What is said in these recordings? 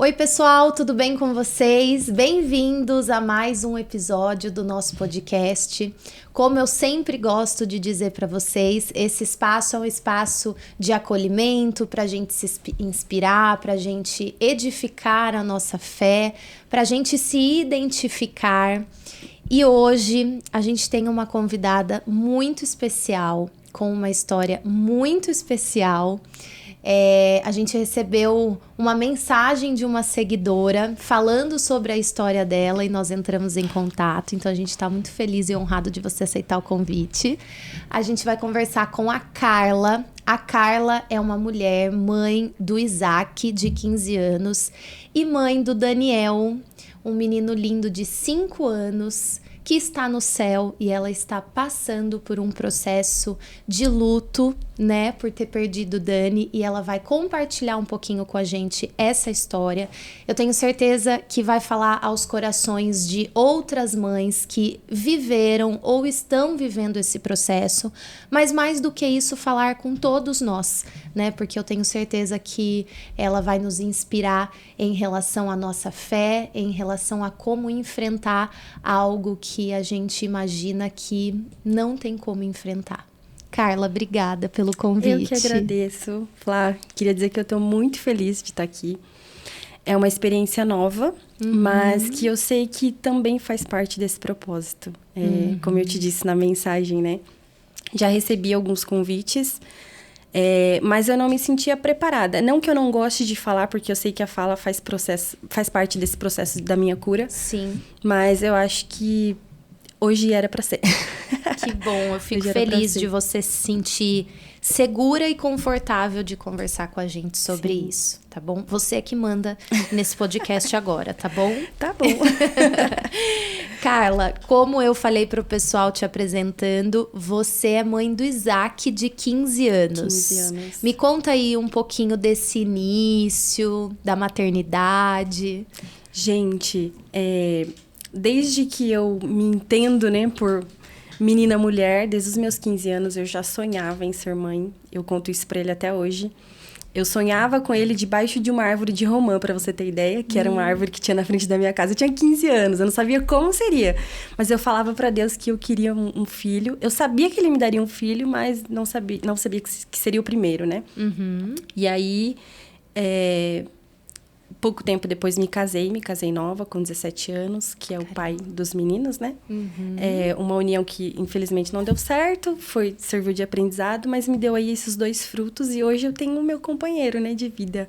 Oi, pessoal, tudo bem com vocês? Bem-vindos a mais um episódio do nosso podcast. Como eu sempre gosto de dizer para vocês, esse espaço é um espaço de acolhimento, para a gente se inspirar, para a gente edificar a nossa fé, para a gente se identificar. E hoje a gente tem uma convidada muito especial, com uma história muito especial. A gente recebeu uma mensagem de uma seguidora falando sobre a história dela e nós entramos em contato. Então a gente está muito feliz e honrado de você aceitar o convite. A gente vai conversar com a Carla. A Carla é uma mulher, mãe do Isaac, de 15 anos, e mãe do Daniel, um menino lindo de 5 anos, que está no céu e ela está passando por um processo de luto, né, por ter perdido o Dani, e ela vai compartilhar um pouquinho com a gente essa história. Eu tenho certeza que vai falar aos corações de outras mães que viveram ou estão vivendo esse processo, mas mais do que isso, falar com todos nós, né, porque eu tenho certeza que ela vai nos inspirar em relação à nossa fé, em relação a como enfrentar algo que a gente imagina que não tem como enfrentar. Carla, obrigada pelo convite. Eu que agradeço, Flá. Queria dizer que eu estou muito feliz de estar aqui. É uma experiência nova, mas que eu sei que também faz parte desse propósito. Como eu te disse na mensagem, né? Já recebi alguns convites, mas eu não me sentia preparada. Não que eu não goste de falar, porque eu sei que a fala faz parte desse processo da minha cura. Sim. Mas eu acho que hoje era para ser. Que bom, eu fico feliz de você se sentir segura e confortável de conversar com a gente sobre Sim. isso, tá bom? Você é que manda nesse podcast agora, tá bom? Tá bom. Carla, como eu falei pro pessoal te apresentando, você é mãe do Isaac, de 15 anos. 15 anos. Me conta aí um pouquinho desse início, da maternidade. Gente, desde que eu me entendo, né, por menina mulher, desde os meus 15 anos eu já sonhava em ser mãe. Eu conto isso pra ele até hoje. Eu sonhava com ele debaixo de uma árvore de romã, pra você ter ideia, que era uma árvore que tinha na frente da minha casa. Eu tinha 15 anos, eu não sabia como seria. Mas eu falava pra Deus que eu queria um filho. Eu sabia que ele me daria um filho, mas não sabia que seria o primeiro, né? Uhum. E aí, pouco tempo depois me casei nova, com 17 anos, que é o pai dos meninos, né? Uhum. Uma união que, infelizmente, não deu certo, serviu de aprendizado, mas me deu aí esses 2 frutos, e hoje eu tenho o meu companheiro, né, de vida,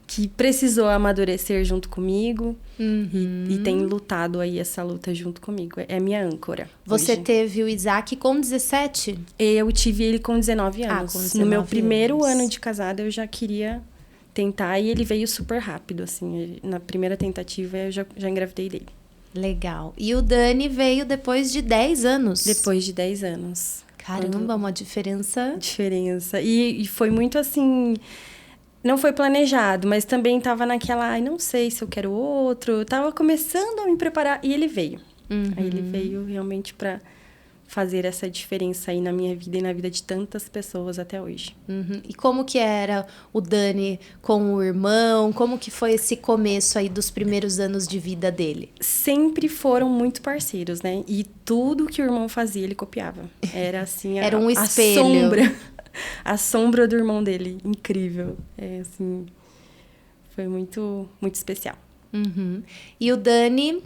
que precisou amadurecer junto comigo, e tem lutado aí essa luta junto comigo. É a minha âncora. Você hoje. teve o Isaac com 17? Eu tive ele com 19 anos. Com 19 no meu primeiro anos. ano de casada, eu já queria tentar, e ele veio super rápido, assim. Na primeira tentativa, eu já engravidei dele. Legal. E o Dani veio depois de 10 anos? Depois de 10 anos. Caramba, uma diferença. Diferença. E foi muito assim... Não foi planejado, mas também tava naquela... não sei se eu quero outro. Eu tava começando a me preparar, e ele veio. Aí ele veio realmente pra fazer essa diferença aí na minha vida e na vida de tantas pessoas até hoje. E como que era o Dani com o irmão? Como que foi esse começo aí dos primeiros anos de vida dele? Sempre foram muito parceiros, né? E tudo que o irmão fazia, ele copiava. Era assim, Era um espelho. A sombra. A sombra do irmão dele. Incrível. Assim, foi muito, muito especial. E o Dani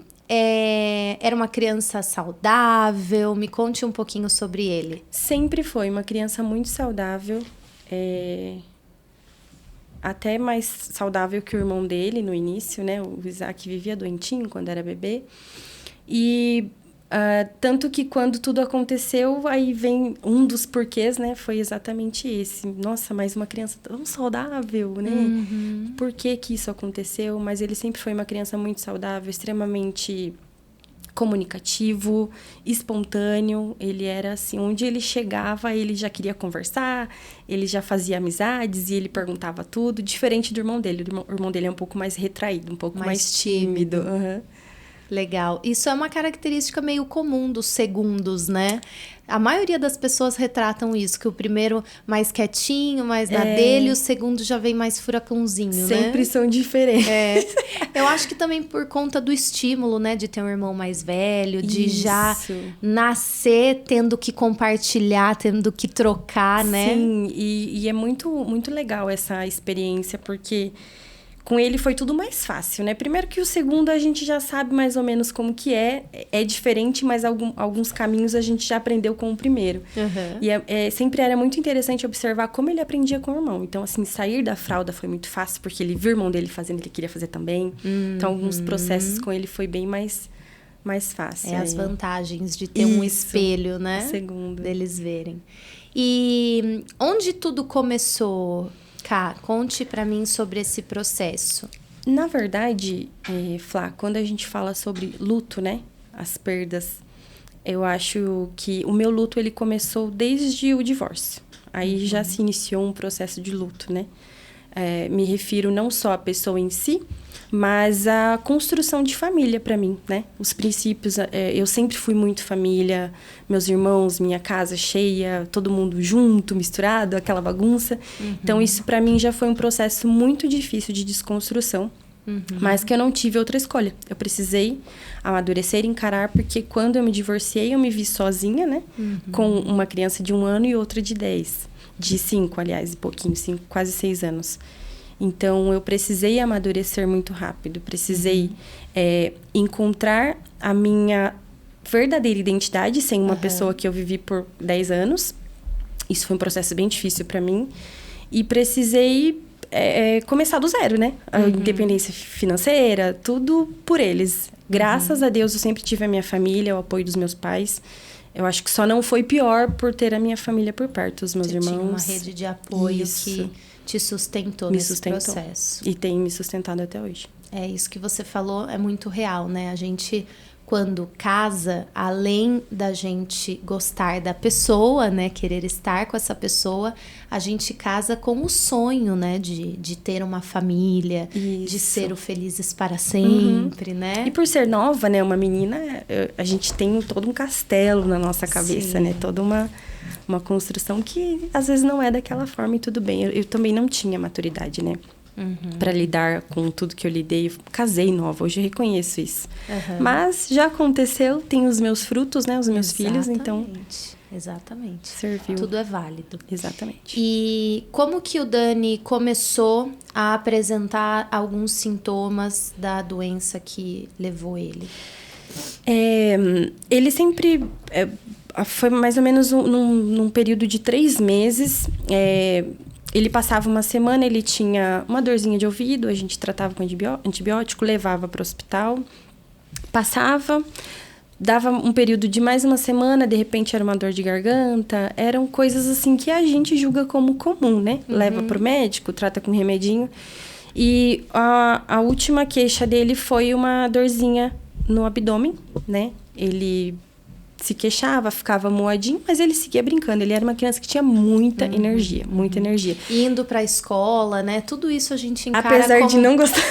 era uma criança saudável? Me conte um pouquinho sobre ele. Sempre foi uma criança muito saudável. Até mais saudável que o irmão dele no início, né? O Isaac vivia doentinho quando era bebê. E tanto que quando tudo aconteceu, aí vem um dos porquês, né? Foi exatamente esse. Nossa, mas uma criança tão saudável, né? Por que isso aconteceu? Mas ele sempre foi uma criança muito saudável, extremamente comunicativo, espontâneo. Ele era assim, onde ele chegava, ele já queria conversar, ele já fazia amizades e ele perguntava tudo, diferente do irmão dele. O irmão dele é um pouco mais retraído, um pouco mais tímido. Legal. Isso é uma característica meio comum dos segundos, né? A maioria das pessoas retratam isso, que o primeiro mais quietinho, mais na dele, o segundo já vem mais furacãozinho, Sempre né? são diferentes. Eu acho que também por conta do estímulo, né? De ter um irmão mais velho, de já nascer tendo que compartilhar, tendo que trocar, né? Sim, e é muito, muito legal essa experiência, porque com ele foi tudo mais fácil, né? Primeiro que o segundo a gente já sabe mais ou menos como que é diferente, mas alguns caminhos a gente já aprendeu com o primeiro. Uhum. E sempre era muito interessante observar como ele aprendia com o irmão. Então, assim, sair da fralda foi muito fácil, porque ele viu o irmão dele fazendo, ele queria fazer também. Então, alguns processos com ele foi bem mais fácil. As vantagens de ter um espelho, né? Segundo. Deles verem. E onde tudo começou, Ká? Conte pra mim sobre esse processo. Na verdade, Flá, quando a gente fala sobre luto, né? As perdas, eu acho que o meu luto, ele começou desde o divórcio. Aí já se iniciou um processo de luto, né? Me refiro não só à pessoa em si, mas a construção de família para mim, né? Os princípios, eu sempre fui muito família, meus irmãos, minha casa cheia, todo mundo junto, misturado, aquela bagunça. Então, isso para mim já foi um processo muito difícil de desconstrução, mas que eu não tive outra escolha. Eu precisei amadurecer e encarar, porque quando eu me divorciei, eu me vi sozinha, né? Com uma criança de 1 ano e outra de 10. De 5, aliás, e pouquinho, 5, quase 6 anos. Então, eu precisei amadurecer muito rápido. Precisei encontrar a minha verdadeira identidade sem uma pessoa que eu vivi por 10 anos. Isso foi um processo bem difícil para mim. E precisei começar do zero, né? A independência financeira, tudo por eles. Graças a Deus, eu sempre tive a minha família, o apoio dos meus pais. Eu acho que só não foi pior por ter a minha família por perto, os meus irmãos. Tinha uma rede de apoio que te sustentou nesse processo. E tem me sustentado até hoje. Isso que você falou é muito real, né? A gente, quando casa, além da gente gostar da pessoa, né? Querer estar com essa pessoa, a gente casa com o sonho, né? De ter uma família, de ser o felizes para sempre, né? E por ser nova, né? Uma menina, a gente tem todo um castelo na nossa cabeça, né? Toda uma construção que às vezes não é daquela forma e tudo bem. Eu também não tinha maturidade, né? Para lidar com tudo que eu lidei. Eu casei nova, hoje eu reconheço isso. Mas já aconteceu, tem os meus frutos, né? Os meus filhos, então... Exatamente. Serviu. Tudo é válido. Exatamente. E como que o Dani começou a apresentar alguns sintomas da doença que levou ele? Ele sempre... foi mais ou menos num período de 3 meses. Ele passava uma semana, ele tinha uma dorzinha de ouvido, a gente tratava com antibiótico, levava para o hospital, passava, dava um período de mais uma semana, de repente era uma dor de garganta, eram coisas assim que a gente julga como comum, né? Leva para o médico, trata com remedinho. E a última queixa dele foi uma dorzinha no abdômen, né? Ele se queixava, ficava moadinho, mas ele seguia brincando. Ele era uma criança que tinha muita energia, muita energia. Indo pra escola, né? Tudo isso a gente encara apesar de não gostar.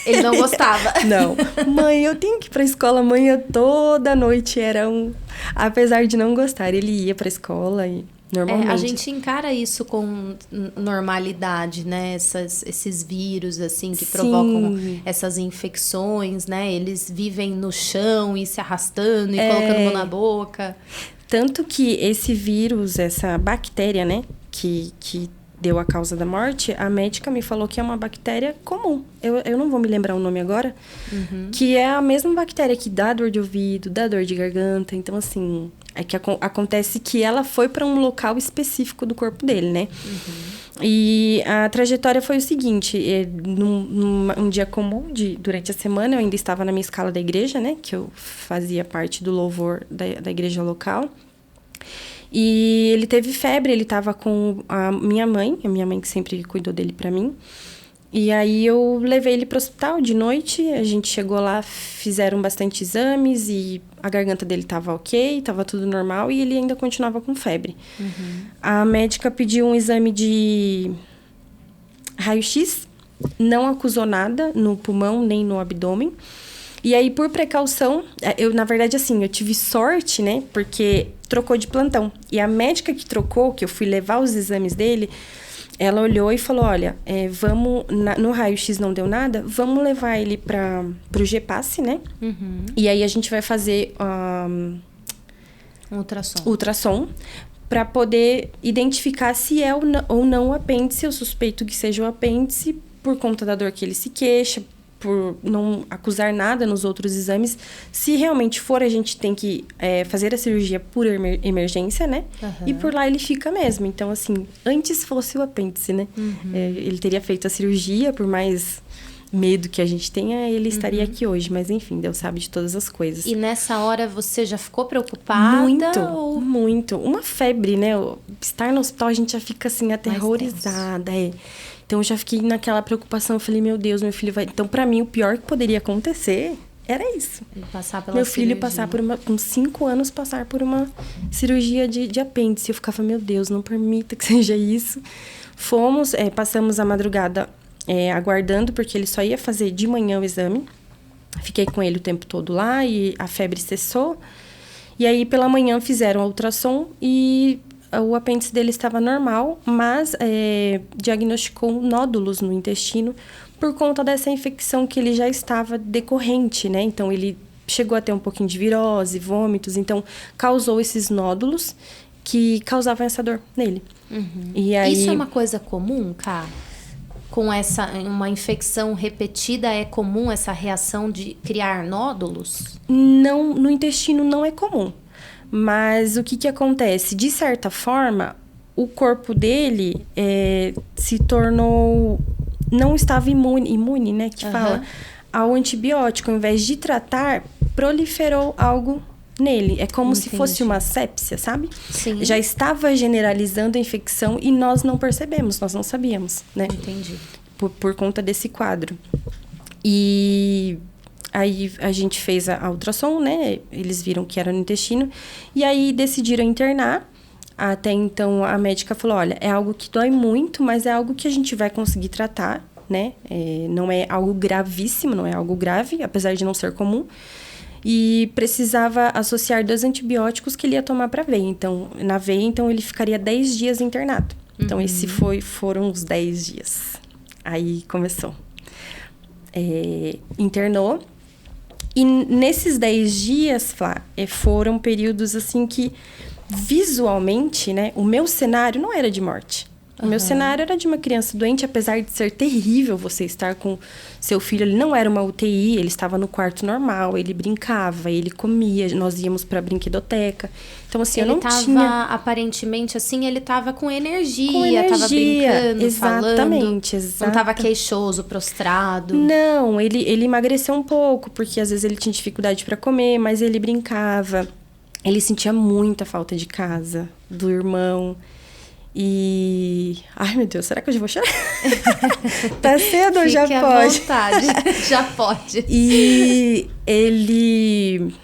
Ele não gostava. Não. Mãe, eu tenho que ir pra escola amanhã toda noite. Apesar de não gostar, ele ia pra escola e... Normalmente. A gente encara isso com normalidade, né? Esses vírus, assim, que provocam essas infecções, né? Eles vivem no chão e se arrastando e colocando mão na boca. Tanto que esse vírus, essa bactéria, né? Que deu a causa da morte, a médica me falou que é uma bactéria comum. Eu não vou me lembrar o nome agora. Que é a mesma bactéria que dá dor de ouvido, dá dor de garganta. Então, assim... que acontece que ela foi para um local específico do corpo dele, né? E a trajetória foi o seguinte. Num dia comum, durante a semana, eu ainda estava na minha escala da igreja, né? Que eu fazia parte do louvor da igreja local. E ele teve febre, ele estava com a minha mãe que sempre cuidou dele para mim. E aí eu levei ele para o hospital de noite, a gente chegou lá, fizeram bastante exames e a garganta dele estava ok, estava tudo normal e ele ainda continuava com febre. A médica pediu um exame de raio-x, não acusou nada no pulmão nem no abdômen. E aí, por precaução, na verdade, assim, eu tive sorte, né? Porque trocou de plantão. E a médica que trocou, que eu fui levar os exames dele, ela olhou e falou, olha, no raio-x não deu nada, vamos levar ele pro GPASS, né? E aí a gente vai fazer ultrassom para poder identificar se é ou não o apêndice. Eu suspeito que seja o apêndice por conta da dor que ele se queixa, por não acusar nada nos outros exames. Se realmente for, a gente tem que fazer a cirurgia por emergência, né? E por lá ele fica mesmo. Então, assim, antes fosse o apêndice, né? Ele teria feito a cirurgia, por mais medo que a gente tenha, ele estaria aqui hoje. Mas, enfim, Deus sabe de todas as coisas. E nessa hora você já ficou preocupada? Muito. Uma febre, né? Estar no hospital, a gente já fica, assim, aterrorizada. Então, eu já fiquei naquela preocupação. Eu falei, meu Deus, meu filho vai... Então, pra mim, o pior que poderia acontecer era isso. Meu filho passar com 5 anos, passar por uma cirurgia de apêndice. Eu ficava, meu Deus, não permita que seja isso. Passamos a madrugada aguardando, porque ele só ia fazer de manhã o exame. Fiquei com ele o tempo todo lá e a febre cessou. E aí, pela manhã, fizeram a ultrassom e... O apêndice dele estava normal, mas diagnosticou nódulos no intestino por conta dessa infecção que ele já estava decorrente, né? Então, ele chegou a ter um pouquinho de virose, vômitos. Então, causou esses nódulos que causavam essa dor nele. E aí... Isso é uma coisa comum, Ká? Com uma infecção repetida, é comum essa reação de criar nódulos? Não, no intestino não é comum. Mas o que acontece? De certa forma, o corpo dele se tornou... Não estava imune, né? Que fala ao antibiótico. Ao invés de tratar, proliferou algo nele. É como se fosse uma sepsia, sabe? Sim. Já estava generalizando a infecção e nós não percebemos, nós não sabíamos, né? Entendi. Por conta desse quadro. E... Aí a gente fez a ultrassom, né? Eles viram que era no intestino. E aí decidiram internar. Até então a médica falou, olha, é algo que dói muito, mas é algo que a gente vai conseguir tratar, né? Não é algo gravíssimo, não é algo grave, apesar de não ser comum. E precisava associar 2 antibióticos que ele ia tomar para veia. Então, na veia, então ele ficaria 10 dias internado. Então, foram os 10 dias. Aí começou. Internou. E nesses 10 dias, Flá, foram períodos assim que, visualmente, né? O meu cenário não era de morte. O meu cenário era de uma criança doente, apesar de ser terrível você estar com seu filho. Ele não era uma UTI, ele estava no quarto normal, ele brincava, ele comia, nós íamos para a brinquedoteca. Então, assim, eu não tinha... Aparentemente, assim, ele estava com energia, estava brincando, exatamente. Não estava queixoso, prostrado. Não, ele emagreceu um pouco, porque às vezes ele tinha dificuldade para comer, mas ele brincava. Ele sentia muita falta de casa, do irmão. E... Ai, meu Deus, será que eu já vou chorar? Tá cedo ou já pode? Fique à vontade, já pode. E ele...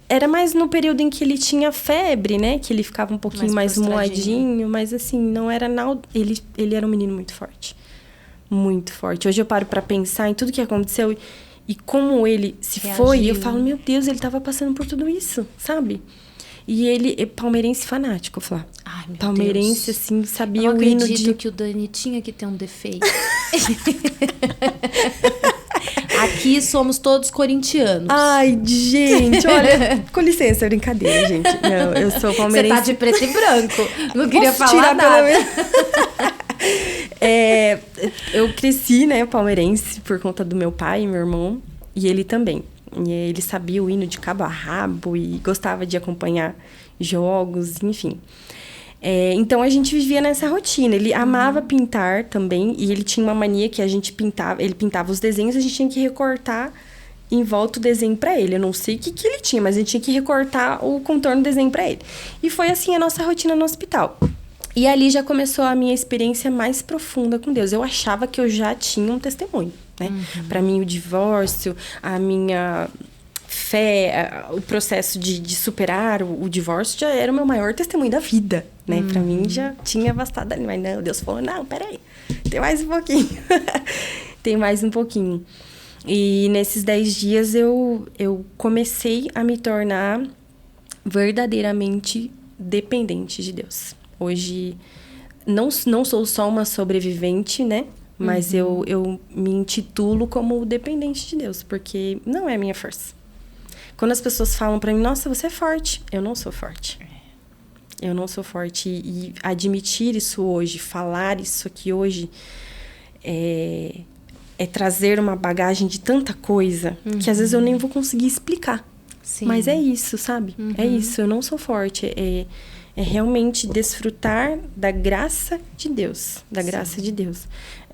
Era mais no período em que ele tinha febre, né? Que ele ficava um pouquinho mais moadinho. Mas, assim, não era nada... Ele era um menino muito forte. Muito forte. Hoje eu paro pra pensar em tudo que aconteceu e como ele se foi. E eu falo, meu Deus, ele tava passando por tudo isso, sabe? E ele é palmeirense fanático, Flá. Ai, meu palmeirense, Deus. Assim, sabia eu o hino de... Eu acredito que o Dani tinha que ter um defeito. Aqui somos todos corintianos. Ai, gente, olha... Com licença, é brincadeira, gente. Não, eu sou palmeirense... Você tá de preto e branco. Não queria Posso falar nada. Eu cresci, né, palmeirense, por conta do meu pai e meu irmão. E ele também. E ele sabia o hino de cabo a rabo e gostava de acompanhar jogos, enfim. Então, a gente vivia nessa rotina. Ele amava pintar também. E ele tinha uma mania que a gente pintava... Ele pintava os desenhos, a gente tinha que recortar em volta o desenho pra ele. Eu não sei o que ele tinha, mas a gente tinha que recortar o contorno do desenho pra ele. E foi assim a nossa rotina no hospital. E ali já começou a minha experiência mais profunda com Deus. Eu achava que eu já tinha um testemunho, né? Pra mim, o divórcio, a minha fé, o processo de superar o divórcio já era o meu maior testemunho da vida, né? Pra mim, já tinha bastado ali. Mas não, Deus falou, não, peraí, tem mais um pouquinho. Tem mais um pouquinho. E nesses 10 dias eu comecei a me tornar verdadeiramente dependente de Deus. Hoje, não sou só uma sobrevivente, né? Mas eu me intitulo como dependente de Deus, porque não é a minha força. Quando as pessoas falam pra mim, nossa, você é forte. Eu não sou forte. Eu não sou forte. E admitir isso hoje, falar isso aqui hoje, é trazer uma bagagem de tanta coisa que às vezes eu nem vou conseguir explicar. Sim. Mas é isso, sabe? É isso, eu não sou forte. É realmente desfrutar da graça de Deus. Da graça de Deus.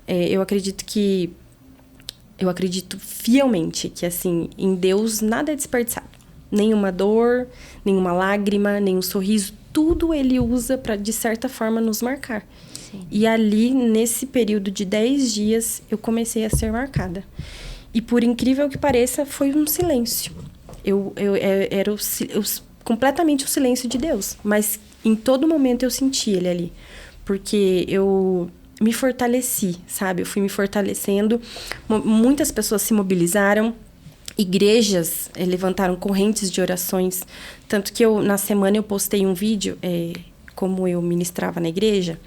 Eu acredito fielmente que, assim, em Deus nada é desperdiçado. Nenhuma dor, nenhuma lágrima, nenhum sorriso. Tudo Ele usa para, de certa forma, nos marcar. Sim. E ali, nesse período de 10 dias, eu comecei a ser marcada. E, por incrível que pareça, foi um silêncio. Era completamente o silêncio de Deus. Mas, em todo momento, eu senti Ele ali. Porque eu me fortaleci, sabe? Eu fui me fortalecendo. Muitas pessoas se mobilizaram. Igrejas levantaram correntes de orações. Tanto que na semana eu postei um vídeo, como eu ministrava na igreja.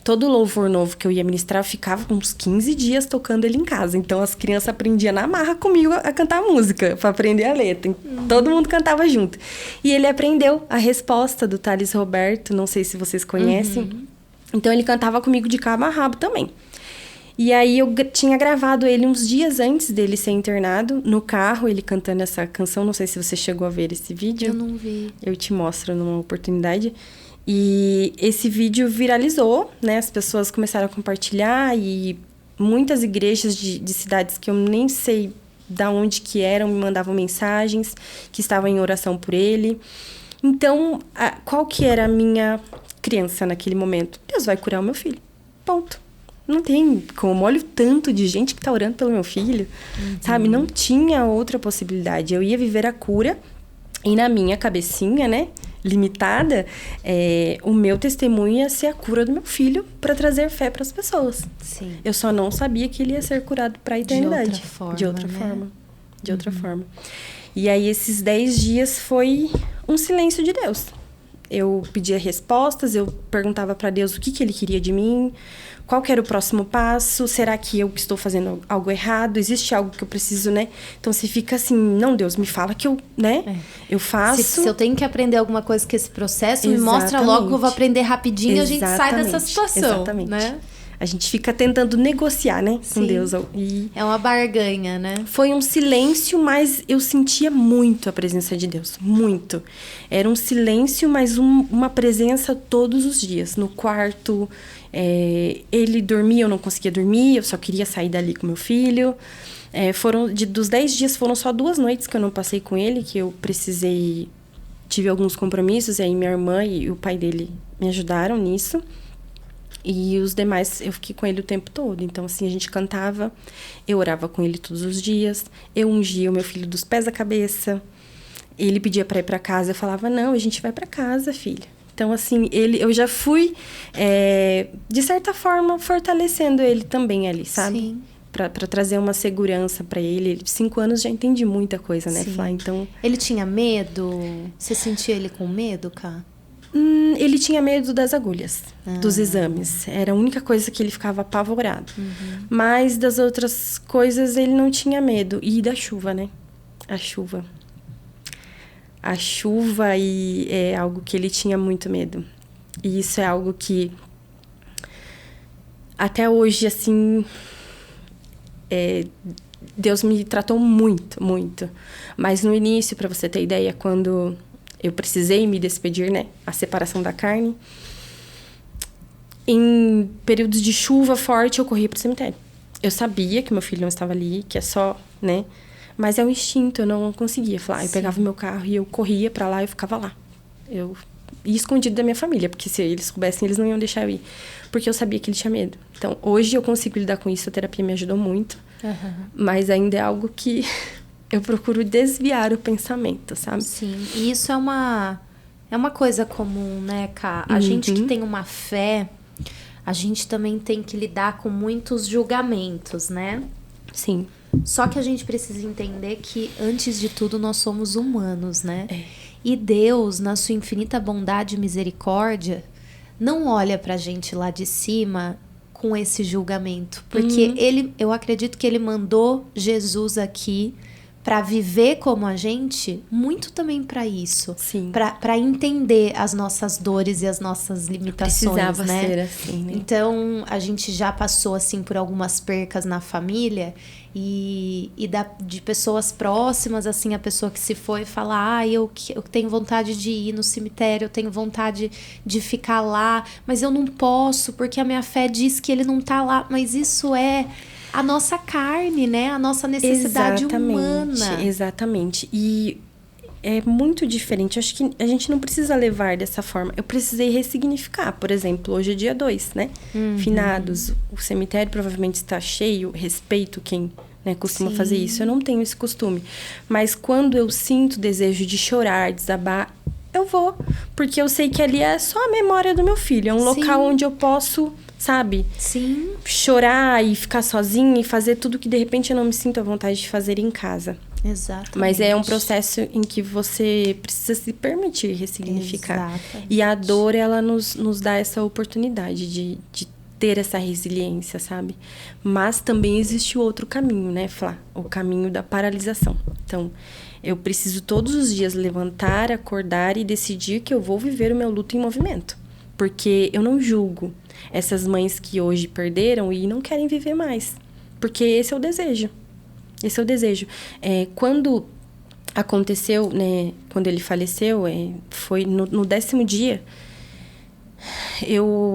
Todo louvor novo que eu ia ministrar, eu ficava uns 15 dias tocando ele em casa. Então, as crianças aprendiam na marra comigo a cantar música, para aprender a letra. Todo mundo cantava junto. E ele aprendeu a resposta do Thales Roberto, não sei se vocês conhecem. Então, ele cantava comigo de cabo a rabo também. E aí, eu tinha gravado ele uns dias antes dele ser internado, no carro, ele cantando essa canção. Não sei se você chegou a ver esse vídeo. Eu não vi. Eu te mostro numa oportunidade. E esse vídeo viralizou, né? As pessoas começaram a compartilhar e muitas igrejas de cidades que eu nem sei da onde que eram me mandavam mensagens que estavam em oração por ele. Então, qual que era a minha crença naquele momento? Deus vai curar o meu filho. Ponto. Não tem como. Olha o tanto de gente que tá orando pelo meu filho, sabe? Não tinha outra possibilidade. Eu ia viver a cura e na minha cabecinha, né, limitada, o meu testemunho ia ser a cura do meu filho para trazer fé para as pessoas. Sim. Eu só não sabia que ele ia ser curado para a eternidade. De outra forma. De outra forma. E aí, esses 10 dias foi um silêncio de Deus. Eu pedia respostas, eu perguntava para Deus o que ele queria de mim, qual que era o próximo passo, será que eu estou fazendo algo errado, existe algo que eu preciso, né? Então, você fica assim, não, Deus, me fala que eu, né? Eu faço. Se eu tenho que aprender alguma coisa com esse processo, me mostra logo que eu vou aprender rapidinho e a gente sai dessa situação. Exatamente. Né? A gente fica tentando negociar, né? Sim. Com Deus. E é uma barganha, né? Foi um silêncio, mas eu sentia muito a presença de Deus. Muito. Era um silêncio, mas uma presença todos os dias. No quarto, ele dormia, eu não conseguia dormir. Eu só queria sair dali com meu filho. Dos 10 dias, foram só 2 noites que eu não passei com ele. Que eu precisei... Tive alguns compromissos. E aí, minha irmã e o pai dele me ajudaram nisso. E os demais, eu fiquei com ele o tempo todo. Então, assim, a gente cantava, eu orava com ele todos os dias, eu ungia o meu filho dos pés à cabeça, ele pedia para ir para casa, eu falava, não, a gente vai para casa, filha. Então, assim, eu já fui, de certa forma, fortalecendo ele também ali, sabe? Sim. Para trazer uma segurança para ele. 5 anos já entendi muita coisa, né, Flá? Então... Ele tinha medo? Você sentia ele com medo, Ká? Ele tinha medo das agulhas, dos exames. Era a única coisa que ele ficava apavorado. Mas das outras coisas ele não tinha medo. E da chuva, né? A chuva. A chuva é algo que ele tinha muito medo. E isso é algo que até hoje, assim... Deus me tratou muito, muito. Mas no início, para você ter ideia, quando... eu precisei me despedir, né? A separação da carne. Em períodos de chuva forte, eu corria pro cemitério. Eu sabia que meu filho não estava ali, que é só, né? Mas é um instinto, eu não conseguia falar. Eu pegava meu carro e eu corria pra lá e eu ficava lá. Eu ia escondido da minha família, porque se eles soubessem, eles não iam deixar eu ir. Porque eu sabia que ele tinha medo. Então, hoje eu consigo lidar com isso, a terapia me ajudou muito. Mas ainda é algo que... eu procuro desviar o pensamento, sabe? Sim, e isso é uma coisa comum, né, Ká? A gente que tem uma fé, a gente também tem que lidar com muitos julgamentos, né? Sim. Só que a gente precisa entender que, antes de tudo, nós somos humanos, né? E Deus, na sua infinita bondade e misericórdia, não olha pra gente lá de cima com esse julgamento. Porque eu acredito que ele mandou Jesus aqui para viver como a gente, muito também para isso. Sim. Para entender as nossas dores e as nossas limitações, Precisava né? ser assim, né? Então, a gente já passou assim por algumas percas na família de pessoas próximas, assim, a pessoa que se foi falar, eu tenho vontade de ir no cemitério, eu tenho vontade de ficar lá, mas eu não posso porque a minha fé diz que ele não tá lá. Mas isso é a nossa carne, né? A nossa necessidade humana. Exatamente. E é muito diferente. Acho que a gente não precisa levar dessa forma. Eu precisei ressignificar. Por exemplo, hoje é dia 2, né? Finados. O cemitério provavelmente está cheio. Respeito quem, né, costuma fazer isso. Eu não tenho esse costume. Mas quando eu sinto desejo de chorar, desabar, eu vou. Porque eu sei que ali é só a memória do meu filho. É um local onde eu posso, sabe? Sim. Chorar e ficar sozinha e fazer tudo que de repente eu não me sinto à vontade de fazer em casa. Exatamente. Mas é um processo em que você precisa se permitir ressignificar. Exatamente. E a dor, ela nos dá essa oportunidade de ter essa resiliência, sabe? Mas também existe o outro caminho, né, Flá? O caminho da paralisação. Então, eu preciso todos os dias levantar, acordar e decidir que eu vou viver o meu luto em movimento. Porque eu não julgo essas mães que hoje perderam e não querem viver mais. Porque esse é o desejo. Esse é o desejo. Quando aconteceu, né, quando ele faleceu, foi no 10º dia,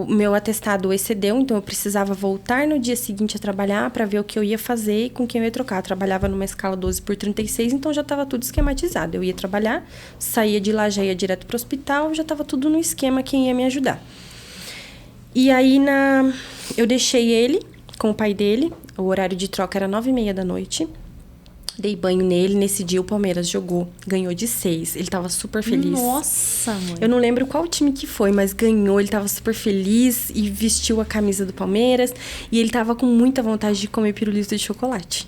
meu atestado excedeu, então eu precisava voltar no dia seguinte a trabalhar para ver o que eu ia fazer e com quem eu ia trocar. Eu trabalhava numa escala 12/36, então já estava tudo esquematizado. Eu ia trabalhar, saía de lá, já ia direto para o hospital, já estava tudo no esquema, quem ia me ajudar. E aí, eu deixei ele com o pai dele. O horário de troca era 9h30 da noite. Dei banho nele. Nesse dia, o Palmeiras jogou. Ganhou de 6. Ele tava super feliz. Nossa, mãe. Eu não lembro qual time que foi, mas ganhou. Ele tava super feliz e vestiu a camisa do Palmeiras. E ele tava com muita vontade de comer pirulito de chocolate.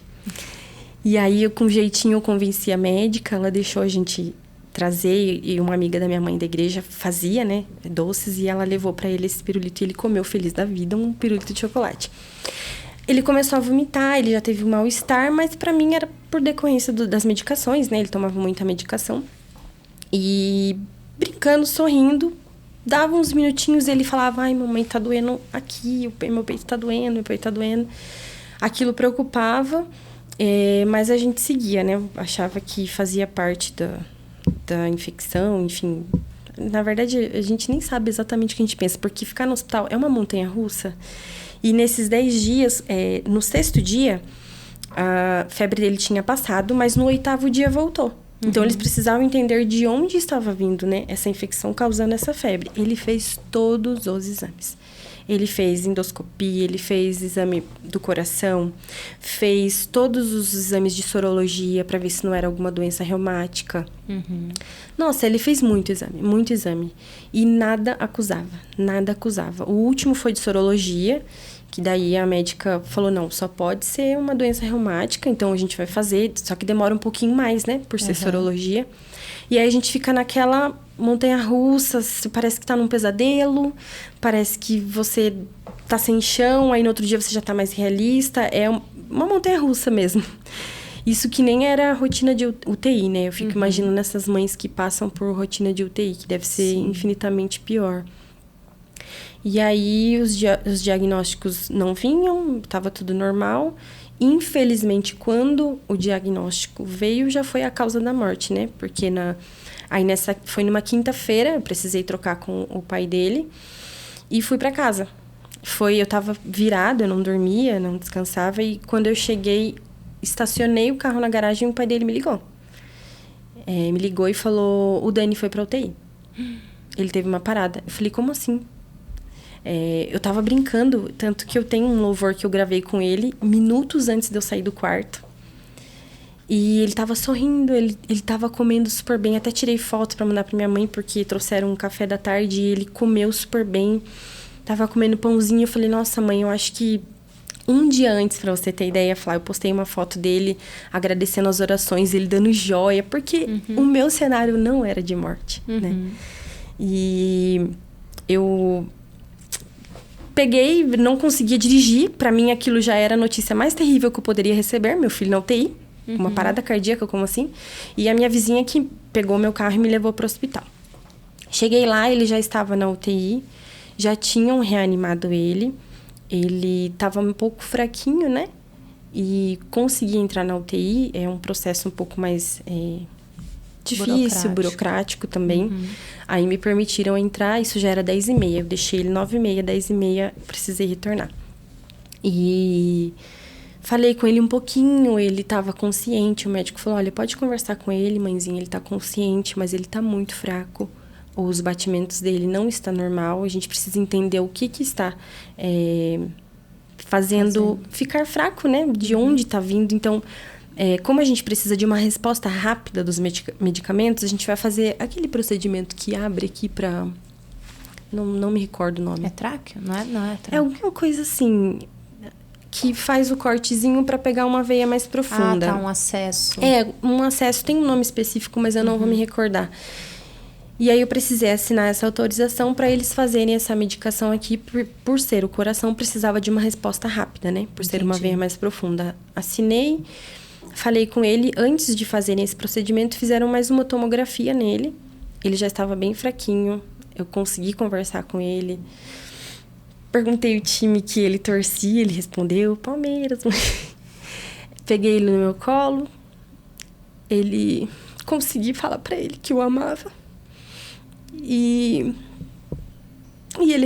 E aí, eu, com jeitinho, eu convenci a médica. Ela deixou a gente trazer, e uma amiga da minha mãe da igreja fazia, né, doces, e ela levou para ele esse pirulito e ele comeu feliz da vida um pirulito de chocolate. Ele começou a vomitar, ele já teve um mal-estar, mas para mim era por decorrência das medicações, né, ele tomava muita medicação. E brincando, sorrindo, dava uns minutinhos e ele falava, ai, mamãe, tá doendo aqui, meu peito tá doendo, meu peito tá doendo. Aquilo preocupava, mas a gente seguia, né, achava que fazia parte da infecção, enfim. Na verdade, a gente nem sabe exatamente o que a gente pensa, porque ficar no hospital é uma montanha-russa. E nesses 10 dias, no 6º dia, a febre dele tinha passado, mas no 8º dia voltou. Então, eles precisavam entender de onde estava vindo, né, essa infecção causando essa febre. Ele fez todos os exames. Ele fez endoscopia, ele fez exame do coração, fez todos os exames de sorologia para ver se não era alguma doença reumática. Nossa, ele fez muito exame. E nada acusava. O último foi de sorologia, que daí a médica falou, não, só pode ser uma doença reumática, então a gente vai fazer, só que demora um pouquinho mais, né, por ser sorologia. E aí a gente fica naquela montanha-russa, parece que tá num pesadelo, parece que você tá sem chão, aí no outro dia você já tá mais realista, é uma montanha-russa mesmo. Isso que nem era rotina de UTI, né? Eu fico imaginando essas mães que passam por rotina de UTI, que deve ser infinitamente pior. E aí os diagnósticos não vinham, tava tudo normal. Infelizmente, quando o diagnóstico veio, já foi a causa da morte, né? Porque foi numa quinta-feira, eu precisei trocar com o pai dele e fui para casa. Eu tava virada, eu não dormia, não descansava, e quando eu cheguei, estacionei o carro na garagem e o pai dele me ligou. Me ligou e falou, o Dani foi pra UTI. Ele teve uma parada. Eu falei, como assim? Eu tava brincando, tanto que eu tenho um louvor que eu gravei com ele minutos antes de eu sair do quarto. E ele tava sorrindo, ele tava comendo super bem. Até tirei foto pra mandar pra minha mãe, porque trouxeram um café da tarde e ele comeu super bem. Tava comendo pãozinho. Eu falei, nossa, mãe, eu acho que Um dia antes, pra você ter ideia, Flá, eu postei uma foto dele agradecendo as orações, ele dando joia, porque o meu cenário não era de morte, né? E eu peguei, não conseguia dirigir. Pra mim, aquilo já era a notícia mais terrível que eu poderia receber. Meu filho na UTI, uma parada cardíaca, como assim? E a minha vizinha que pegou meu carro e me levou pro hospital. Cheguei lá, ele já estava na UTI, já tinham reanimado ele. Ele estava um pouco fraquinho, né? E conseguir entrar na UTI é um processo um pouco mais difícil, burocrático também. Aí me permitiram entrar, isso já era 10h30. Eu deixei ele 9h30, 10h30, precisei retornar. E falei com ele um pouquinho, ele estava consciente. O médico falou, olha, pode conversar com ele, mãezinha, ele está consciente, mas ele está muito fraco. Os batimentos dele não está normal. A gente precisa entender o que está fazendo ficar fraco, né? De onde está vindo. Então, como a gente precisa de uma resposta rápida dos medicamentos, a gente vai fazer aquele procedimento que abre aqui para... Não me recordo o nome. É tráqueo? Não é tráqueo. É alguma coisa assim... que faz o cortezinho para pegar uma veia mais profunda. Ah, tá, um acesso. Um acesso. Tem um nome específico, mas eu não vou me recordar. E aí eu precisei assinar essa autorização para eles fazerem essa medicação aqui, por ser o coração precisava de uma resposta rápida, né? Por ser uma veia mais profunda. Assinei, falei com ele, antes de fazerem esse procedimento, fizeram mais uma tomografia nele. Ele já estava bem fraquinho, eu consegui conversar com ele. Perguntei o time que ele torcia, ele respondeu, Palmeiras. Peguei ele no meu colo, consegui falar para ele que o amava. E ele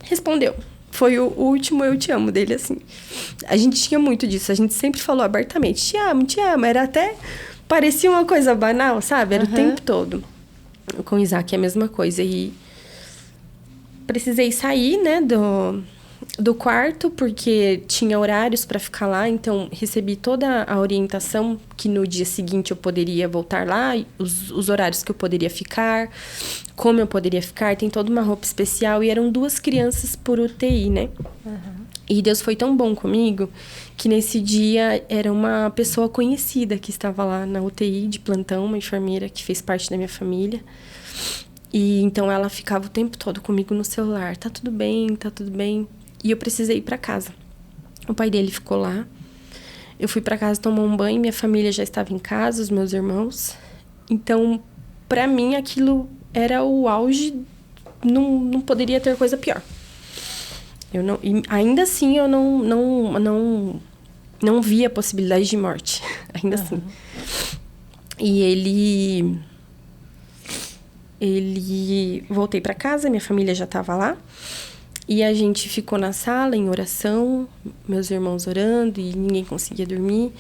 respondeu. Foi o último eu te amo dele, assim. A gente tinha muito disso. A gente sempre falou abertamente. Te amo, te amo. Era até... Parecia uma coisa banal, sabe? Era o tempo todo. Com o Isaac é a mesma coisa. E precisei sair, né? Do quarto, porque tinha horários para ficar lá. Então, recebi toda a orientação que no dia seguinte eu poderia voltar lá. Os horários que eu poderia ficar, como eu poderia ficar. Tem toda uma roupa especial. E eram 2 crianças por UTI, né? E Deus foi tão bom comigo que nesse dia era uma pessoa conhecida que estava lá na UTI de plantão, uma enfermeira que fez parte da minha família. E então ela ficava o tempo todo comigo no celular. Tá tudo bem, tá tudo bem. E eu precisei ir para casa. O pai dele ficou lá. Eu fui para casa tomar um banho. Minha família já estava em casa, os meus irmãos. Então, para mim, aquilo era o auge. Não poderia ter coisa pior. E ainda assim, eu não via a possibilidade de morte. Ainda assim. E ele... Voltei para casa, minha família já estava lá. E a gente ficou na sala, em oração, meus irmãos orando, e ninguém conseguia dormir.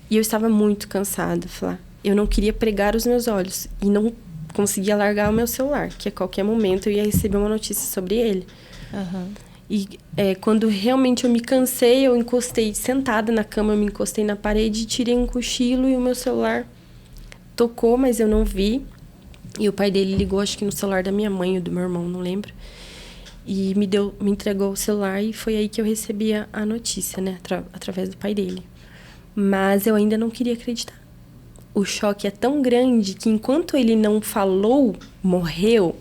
E eu estava muito cansada, Flá. Eu não queria pregar os meus olhos e não conseguia largar o meu celular, que a qualquer momento eu ia receber uma notícia sobre ele. E quando realmente eu me cansei, eu encostei sentada na cama, eu me encostei na parede, tirei um cochilo e o meu celular tocou, mas eu não vi. E o pai dele ligou, acho que no celular da minha mãe ou do meu irmão, não lembro. E me entregou o celular e foi aí que eu recebi a notícia, né? Através do pai dele. Mas eu ainda não queria acreditar. O choque é tão grande que enquanto ele não falou, morreu,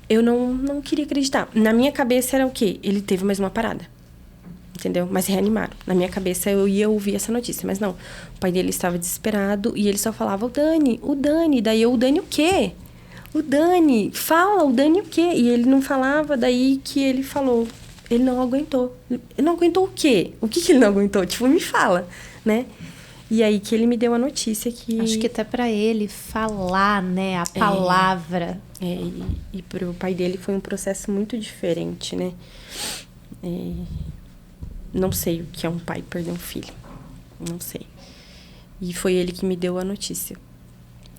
eu não queria acreditar. Na minha cabeça era o quê? Ele teve mais uma parada. Entendeu? Mas reanimaram. Na minha cabeça eu ia ouvir essa notícia. Mas não. O pai dele estava desesperado e ele só falava, o Dani. Daí eu, o Dani o quê? O Dani, fala, o Dani o quê? E ele não falava, daí que ele falou. Ele não aguentou. Ele não aguentou o quê? O que ele não aguentou? Tipo, me fala, né? E aí que ele me deu a notícia que... Acho que até pra ele falar, né? A palavra. E pro pai dele foi um processo muito diferente, né? Não sei o que é um pai perder um filho. Não sei. E foi ele que me deu a notícia.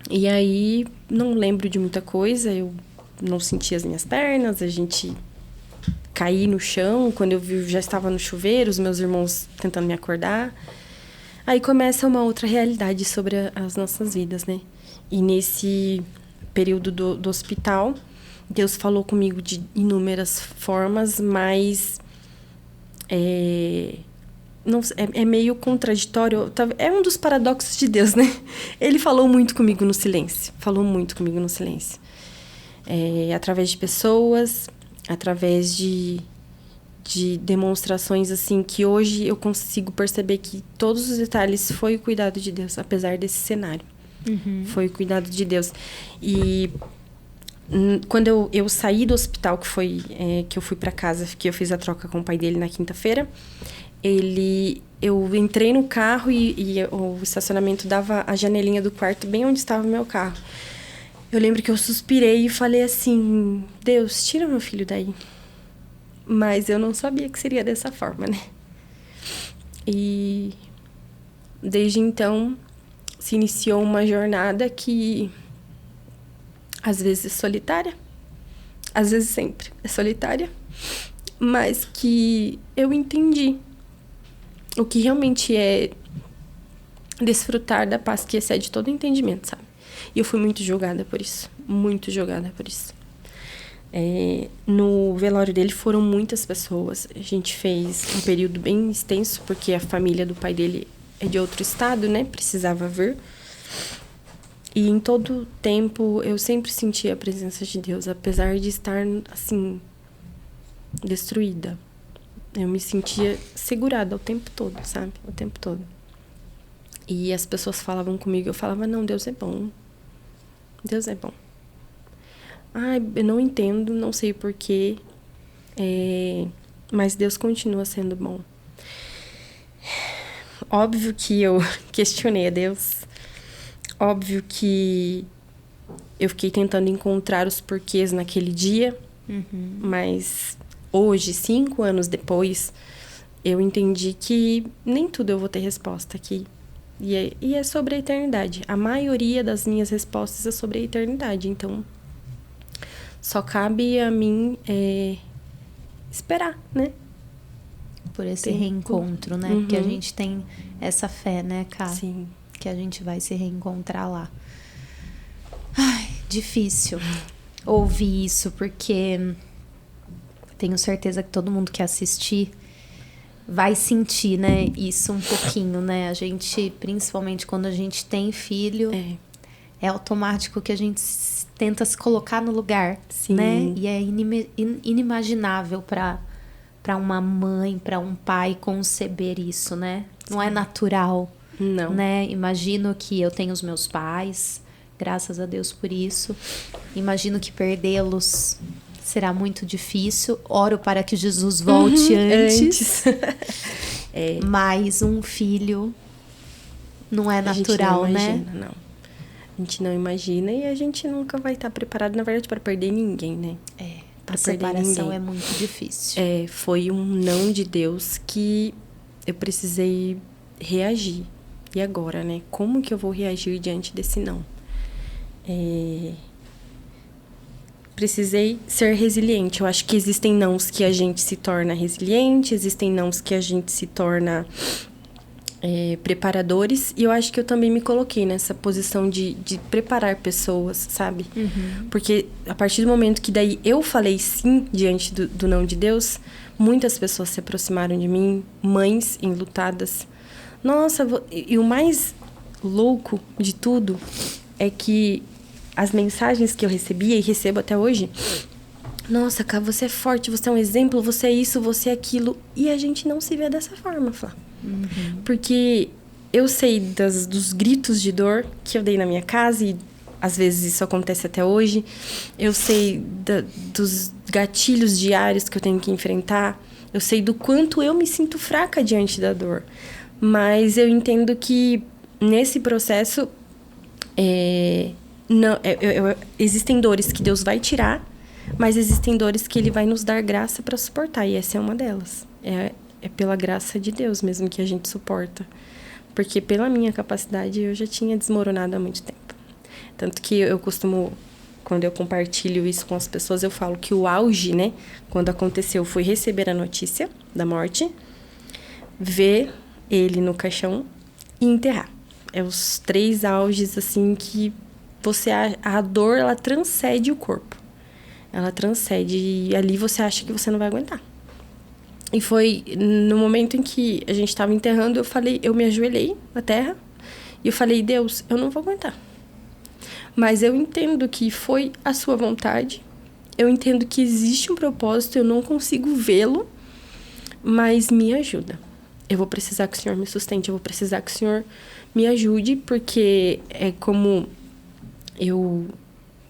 E aí, não lembro de muita coisa. Eu não senti as minhas pernas. A gente caí no chão. Quando eu vi, já estava no chuveiro. Os meus irmãos tentando me acordar. Aí começa uma outra realidade sobre as nossas vidas, né? E nesse período do hospital, Deus falou comigo de inúmeras formas, mas Não, é meio contraditório. É um dos paradoxos de Deus, né? Ele falou muito comigo no silêncio. Através de pessoas, através de demonstrações, assim, que hoje eu consigo perceber que todos os detalhes foi o cuidado de Deus, apesar desse cenário. Foi o cuidado de Deus. E quando eu saí do hospital, que eu fui para casa, que eu fiz a troca com o pai dele na quinta-feira, eu entrei no carro e o estacionamento dava a janelinha do quarto bem onde estava o meu carro. Eu lembro que eu suspirei e falei assim: Deus, tira meu filho daí. Mas eu não sabia que seria dessa forma, né? E desde então se iniciou uma jornada que às vezes é solitária, às vezes sempre é solitária, mas que eu entendi o que realmente é desfrutar da paz que excede todo entendimento, sabe? E eu fui muito julgada por isso. Muito julgada por isso. No velório dele foram muitas pessoas. A gente fez um período bem extenso, porque a família do pai dele é de outro estado, né? Precisava vir. E em todo tempo eu sempre senti a presença de Deus, apesar de estar, assim, destruída. Eu me sentia segurada o tempo todo, sabe? O tempo todo. E as pessoas falavam comigo, eu falava: não, Deus é bom. Deus é bom. Ai, eu não entendo, não sei porquê, mas Deus continua sendo bom. Óbvio que eu questionei a Deus. Óbvio que eu fiquei tentando encontrar os porquês naquele dia. Mas hoje, 5 anos depois, eu entendi que nem tudo eu vou ter resposta aqui. E é sobre a eternidade. A maioria das minhas respostas é sobre a eternidade. Então, só cabe a mim esperar, né? Por esse reencontro, né? Porque a gente tem essa fé, né, Ká? Sim. Que a gente vai se reencontrar lá. Ai, difícil ouvir isso, porque tenho certeza que todo mundo que assistir vai sentir, né, isso um pouquinho, né? A gente, principalmente quando a gente tem filho, é automático que a gente tenta se colocar no lugar, Sim. Né? E é inimaginável para uma mãe, para um pai conceber isso, né? Não é natural. Não. Né? Imagino que eu tenho os meus pais, graças a Deus por isso. Imagino que perdê-los será muito difícil. Oro para que Jesus volte antes. Mas um filho não é natural, a gente não né? imagina, não. A gente não imagina e a gente nunca vai estar preparado, na verdade, para perder ninguém, né? A separação é muito difícil. Foi um não de Deus que eu precisei reagir. E agora, né? Como que eu vou reagir diante desse não? Precisei ser resiliente. Eu acho que existem nãos que a gente se torna resiliente, existem nãos que a gente se torna preparadores. E eu acho que eu também me coloquei nessa posição de preparar pessoas, sabe? Porque a partir do momento que daí eu falei sim diante do não de Deus, muitas pessoas se aproximaram de mim, mães enlutadas. Nossa, e o mais louco de tudo é que as mensagens que eu recebia e recebo até hoje: nossa, Ká, você é forte, você é um exemplo, você é isso, você é aquilo. E a gente não se vê dessa forma, Flá. Porque eu sei dos gritos de dor que eu dei na minha casa, e às vezes isso acontece até hoje. Eu sei dos gatilhos diários que eu tenho que enfrentar. Eu sei do quanto eu me sinto fraca diante da dor. Mas eu entendo que nesse processo existem dores que Deus vai tirar, mas existem dores que Ele vai nos dar graça para suportar, e essa é uma delas. É pela graça de Deus mesmo que a gente suporta, porque pela minha capacidade eu já tinha desmoronado há muito tempo. Tanto que eu costumo, quando eu compartilho isso com as pessoas, eu falo que o auge, né, quando aconteceu, foi receber a notícia da morte, ver ele no caixão e enterrar. É os 3 auges, assim, que a dor, ela transcende o corpo. Ela transcende, e ali você acha que você não vai aguentar. E foi no momento em que a gente estava enterrando, eu me ajoelhei na terra e eu falei, Deus, eu não vou aguentar. Mas eu entendo que foi a sua vontade, eu entendo que existe um propósito, eu não consigo vê-lo, mas me ajuda. Eu vou precisar que o Senhor me sustente, eu vou precisar que o Senhor me ajude, porque é como eu...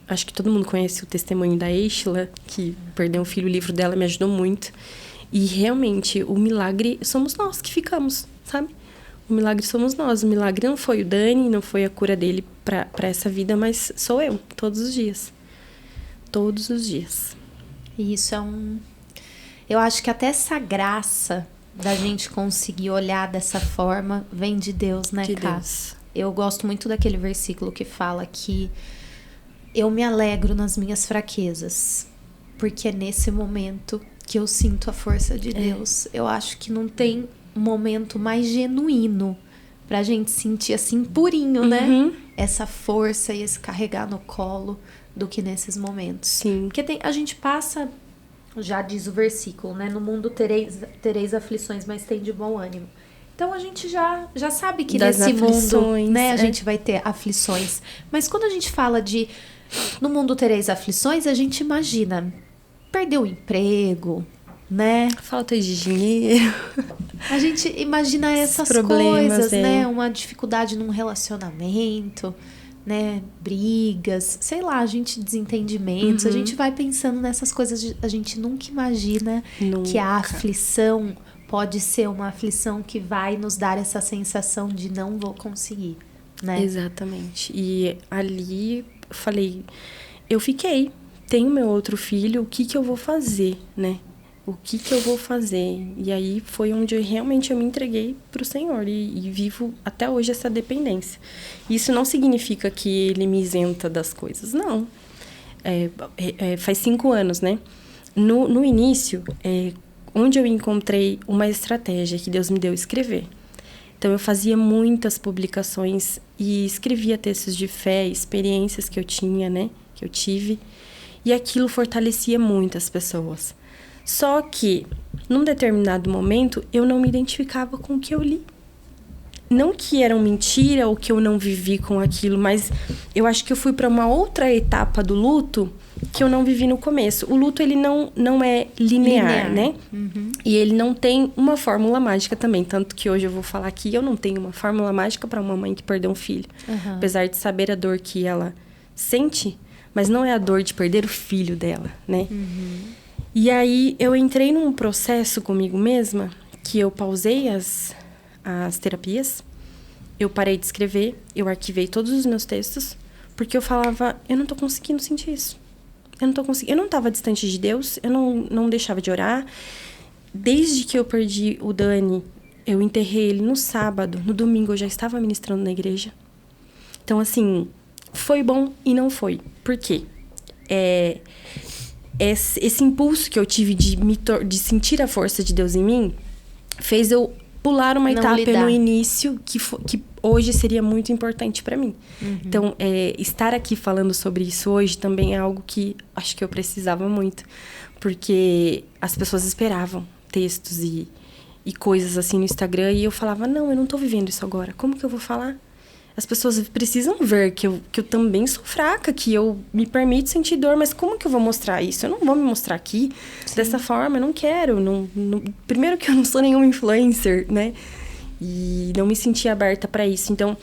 Acho que todo mundo conhece o testemunho da Eixla, que perdeu um filho, o livro dela me ajudou muito. E realmente, o milagre somos nós que ficamos, sabe? O milagre somos nós. O milagre não foi o Dani, não foi a cura dele para essa vida, mas sou eu, todos os dias. Todos os dias. E isso é eu acho que até essa graça da gente conseguir olhar dessa forma vem de Deus, né, Deus. Eu gosto muito daquele versículo que fala que eu me alegro nas minhas fraquezas, porque é nesse momento que eu sinto a força de Deus. Eu acho que não tem momento mais genuíno pra gente sentir assim purinho, né? Essa força e esse carregar no colo do que nesses momentos. Sim. Porque a gente passa, já diz o versículo, né? No mundo tereis aflições, mas tem de bom ânimo. Então a gente já sabe que nesse mundo, né, a gente vai ter aflições. Mas quando a gente fala de no mundo tereis aflições, a gente imagina perder o emprego, né? Falta de dinheiro. A gente imagina essas coisas, né? Uma dificuldade num relacionamento, né? Brigas, sei lá, desentendimentos. A gente vai pensando nessas coisas, a gente nunca imagina que a aflição pode ser uma aflição que vai nos dar essa sensação de não vou conseguir, né? Exatamente. E ali falei, eu fiquei, tenho meu outro filho, o que eu vou fazer, né? O que eu vou fazer? E aí foi onde realmente eu me entreguei pro Senhor e vivo até hoje essa dependência. Isso não significa que Ele me isenta das coisas, não. Faz 5 anos, né? No início, onde eu encontrei uma estratégia que Deus me deu escrever. Então, eu fazia muitas publicações e escrevia textos de fé, experiências que eu tinha, né? Que eu tive. E aquilo fortalecia muitas pessoas. Só que, num determinado momento, eu não me identificava com o que eu li. Não que era mentira ou que eu não vivi com aquilo, mas eu acho que eu fui para uma outra etapa do luto que eu não vivi no começo. O luto, ele não é linear, né? E ele não tem uma fórmula mágica também. Tanto que hoje eu vou falar que eu não tenho uma fórmula mágica para uma mãe que perdeu um filho. Apesar de saber a dor que ela sente, mas não é a dor de perder o filho dela, né? E aí, eu entrei num processo comigo mesma que eu pausei as terapias, eu parei de escrever, eu arquivei todos os meus textos, porque eu falava, eu não tô conseguindo sentir isso. Eu não estava distante de Deus, eu não deixava de orar. Desde que eu perdi o Dani, eu enterrei ele no sábado, no domingo eu já estava ministrando na igreja. Então, assim, foi bom e não foi. Por quê? Esse impulso que eu tive de sentir a força de Deus em mim fez eu pular uma etapa no início que hoje seria muito importante para mim. Então, estar aqui falando sobre isso hoje também é algo que acho que eu precisava muito. Porque as pessoas esperavam textos e coisas assim no Instagram e eu falava, não, eu não tô vivendo isso agora. Como que eu vou falar? As pessoas precisam ver que eu também sou fraca, que eu me permito sentir dor, mas como que eu vou mostrar isso? Eu não vou me mostrar aqui dessa forma, eu não quero. Primeiro que eu não sou nenhum influencer, né? E não me senti aberta para isso. Então,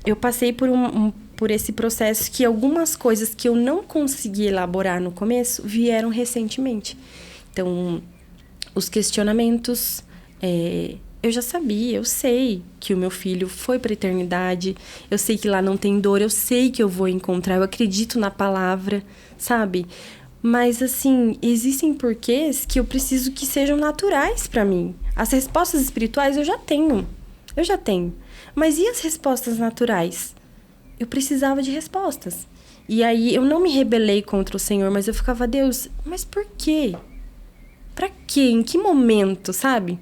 eu passei por esse processo que algumas coisas que eu não consegui elaborar no começo vieram recentemente. Então, os questionamentos... eu já sabia, eu sei que o meu filho foi para a eternidade, eu sei que lá não tem dor, eu sei que eu vou encontrar, eu acredito na palavra, sabe? Mas, assim, existem porquês que eu preciso que sejam naturais para mim. As respostas espirituais eu já tenho. Mas e as respostas naturais? Eu precisava de respostas. E aí, eu não me rebelei contra o Senhor, mas eu ficava, Deus, mas por quê? Pra quê? Em que momento, sabe?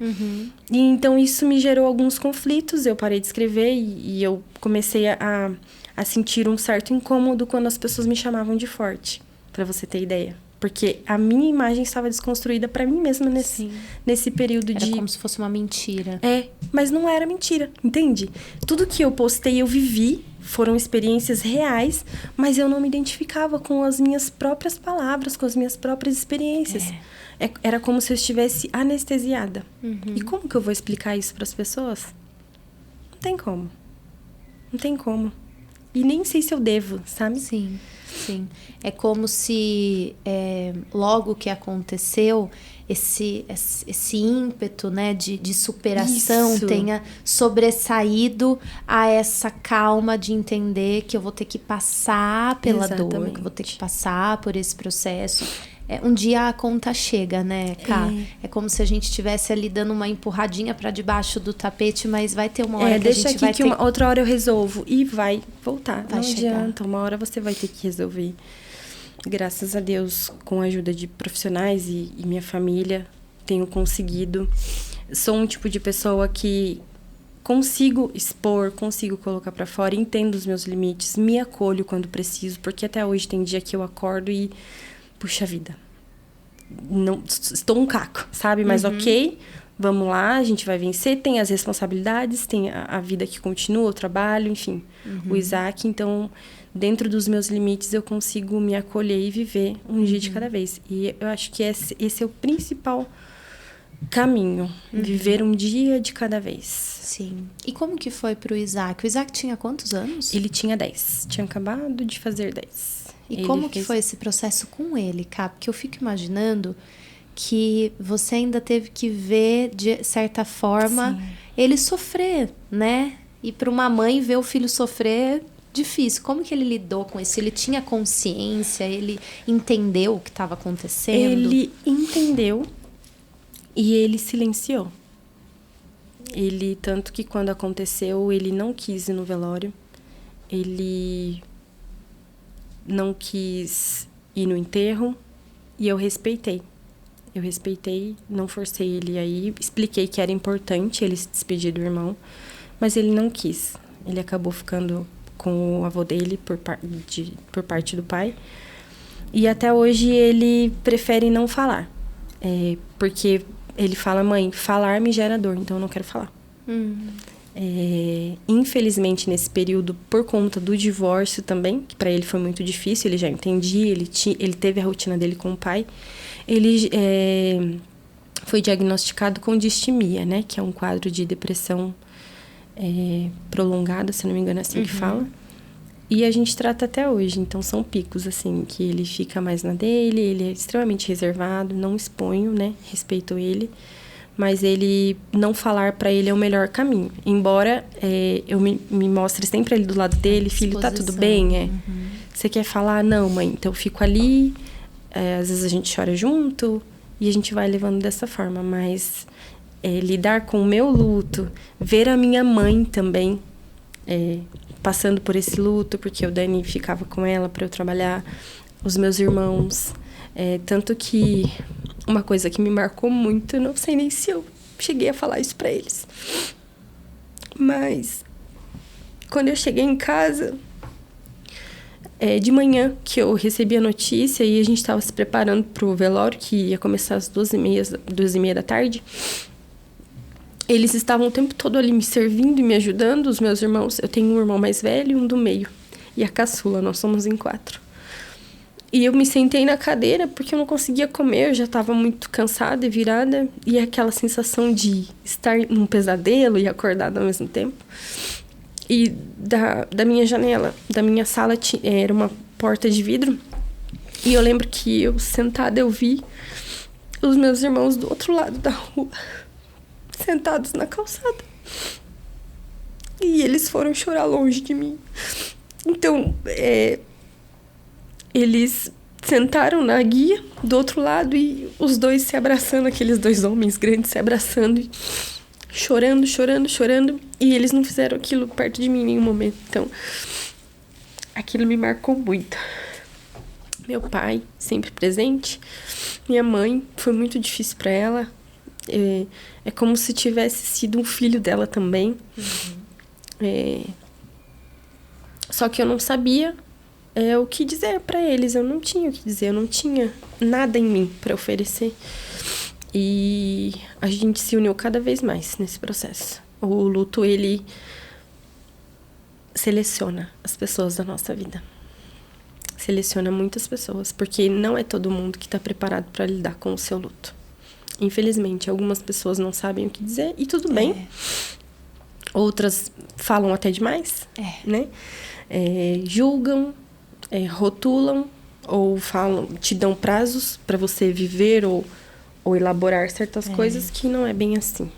E então isso me gerou alguns conflitos. Eu parei de escrever e eu comecei a sentir um certo incômodo quando as pessoas me chamavam de forte. Pra você ter ideia. Porque a minha imagem estava desconstruída para mim mesma nesse período Era como se fosse uma mentira. Mas não era mentira, entende? Tudo que eu postei, eu vivi, foram experiências reais, mas eu não me identificava com as minhas próprias palavras, com as minhas próprias experiências. Era como se eu estivesse anestesiada. E como que eu vou explicar isso para as pessoas? Não tem como. Não tem como. E nem sei se eu devo, sabe? Sim. É como se logo que aconteceu, esse ímpeto, né, de superação tenha sobressaído a essa calma de entender que eu vou ter que passar pela dor, que eu vou ter que passar por esse processo. Um dia a conta chega, né, Ká? É como se a gente estivesse ali dando uma empurradinha para debaixo do tapete, mas vai ter uma hora que a gente vai ter... outra hora eu resolvo e vai voltar. Não adianta, uma hora você vai ter que resolver. Graças a Deus, com a ajuda de profissionais e minha família, tenho conseguido. Sou um tipo de pessoa que consigo expor, consigo colocar para fora, entendo os meus limites, me acolho quando preciso, porque até hoje tem dia que eu acordo e... Puxa vida, não, estou um caco, sabe? Mas ok, vamos lá, a gente vai vencer. Tem as responsabilidades, tem a vida que continua, o trabalho, enfim. O Isaac, então, dentro dos meus limites, eu consigo me acolher e viver um dia de cada vez. E eu acho que esse é o principal caminho, viver um dia de cada vez. Sim. E como que foi pro Isaac? O Isaac tinha quantos anos? Ele tinha 10, tinha acabado de fazer 10. E como que foi esse processo com ele, Ká? Porque eu fico imaginando que você ainda teve que ver, de certa forma, ele sofrer, né? E para uma mãe ver o filho sofrer, difícil. Como que ele lidou com isso? Ele tinha consciência? Ele entendeu o que estava acontecendo? Ele entendeu e ele silenciou. Ele, tanto que quando aconteceu, ele não quis ir no velório. Ele... não quis ir no enterro e eu respeitei. Não forcei ele aí, expliquei que era importante ele se despedir do irmão, mas ele não quis. Ele acabou ficando com o avô dele por parte do pai. E até hoje ele prefere não falar, porque ele fala, mãe, falar me gera dor, então eu não quero falar. Infelizmente, nesse período, por conta do divórcio também, que para ele foi muito difícil, ele já entendia, ele teve a rotina dele com o pai, ele foi diagnosticado com distimia, né? Que é um quadro de depressão prolongada, se não me engano é assim que fala. E a gente trata até hoje, então são picos, assim, que ele fica mais na dele, ele é extremamente reservado, não exponho, né? Respeito ele. Mas ele não falar para ele é o melhor caminho. Embora eu me mostre sempre ali do lado dele, filho, tá tudo bem? Você quer falar? Não, mãe. Então eu fico ali, às vezes a gente chora junto e a gente vai levando dessa forma. Mas lidar com o meu luto, ver a minha mãe também passando por esse luto, porque o Dani ficava com ela para eu trabalhar, os meus irmãos, tanto que... Uma coisa que me marcou muito, não sei nem se eu cheguei a falar isso pra eles. Mas, quando eu cheguei em casa, de manhã que eu recebi a notícia e a gente estava se preparando pro velório, que ia começar às 2h30 da tarde, eles estavam o tempo todo ali me servindo e me ajudando, os meus irmãos. Eu tenho um irmão mais velho e um do meio. E a caçula, nós somos em 4. E eu me sentei na cadeira porque eu não conseguia comer, eu já estava muito cansada e virada. E aquela sensação de estar num pesadelo e acordada ao mesmo tempo. E da minha janela, da minha sala, era uma porta de vidro. E eu lembro que eu sentada, eu vi os meus irmãos do outro lado da rua, sentados na calçada. E eles foram chorar longe de mim. Então, eles sentaram na guia do outro lado e os dois se abraçando, aqueles 2 homens grandes se abraçando e chorando. E eles não fizeram aquilo perto de mim em nenhum momento. Então, aquilo me marcou muito. Meu pai, sempre presente. Minha mãe, foi muito difícil para ela. É como se tivesse sido um filho dela também. Só que eu não sabia o que dizer para eles. Eu não tinha o que dizer, eu não tinha nada em mim para oferecer. E a gente se uniu cada vez mais nesse processo. O luto, ele seleciona as pessoas da nossa vida. Seleciona muitas pessoas, porque não é todo mundo que está preparado para lidar com o seu luto. Infelizmente, algumas pessoas não sabem o que dizer, e tudo bem. Outras falam até demais, né? Julgam, rotulam, ou falam, te dão prazos para você viver ou elaborar certas coisas, que não é bem assim.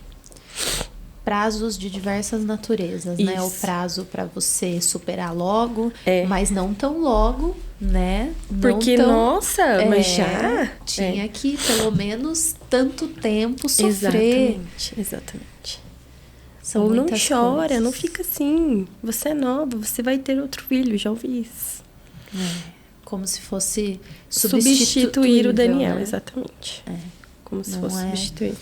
Prazos de diversas naturezas, né? O prazo para você superar logo, mas não tão logo, né? Porque, mas já... Tinha que, pelo menos, tanto tempo sofrer. Exatamente. São ou não chora, coisas. Não fica assim. Você é nova, você vai ter outro filho, já ouvi isso. Como se fosse substituir o Daniel, né? Exatamente. Como se Não fosse substituir.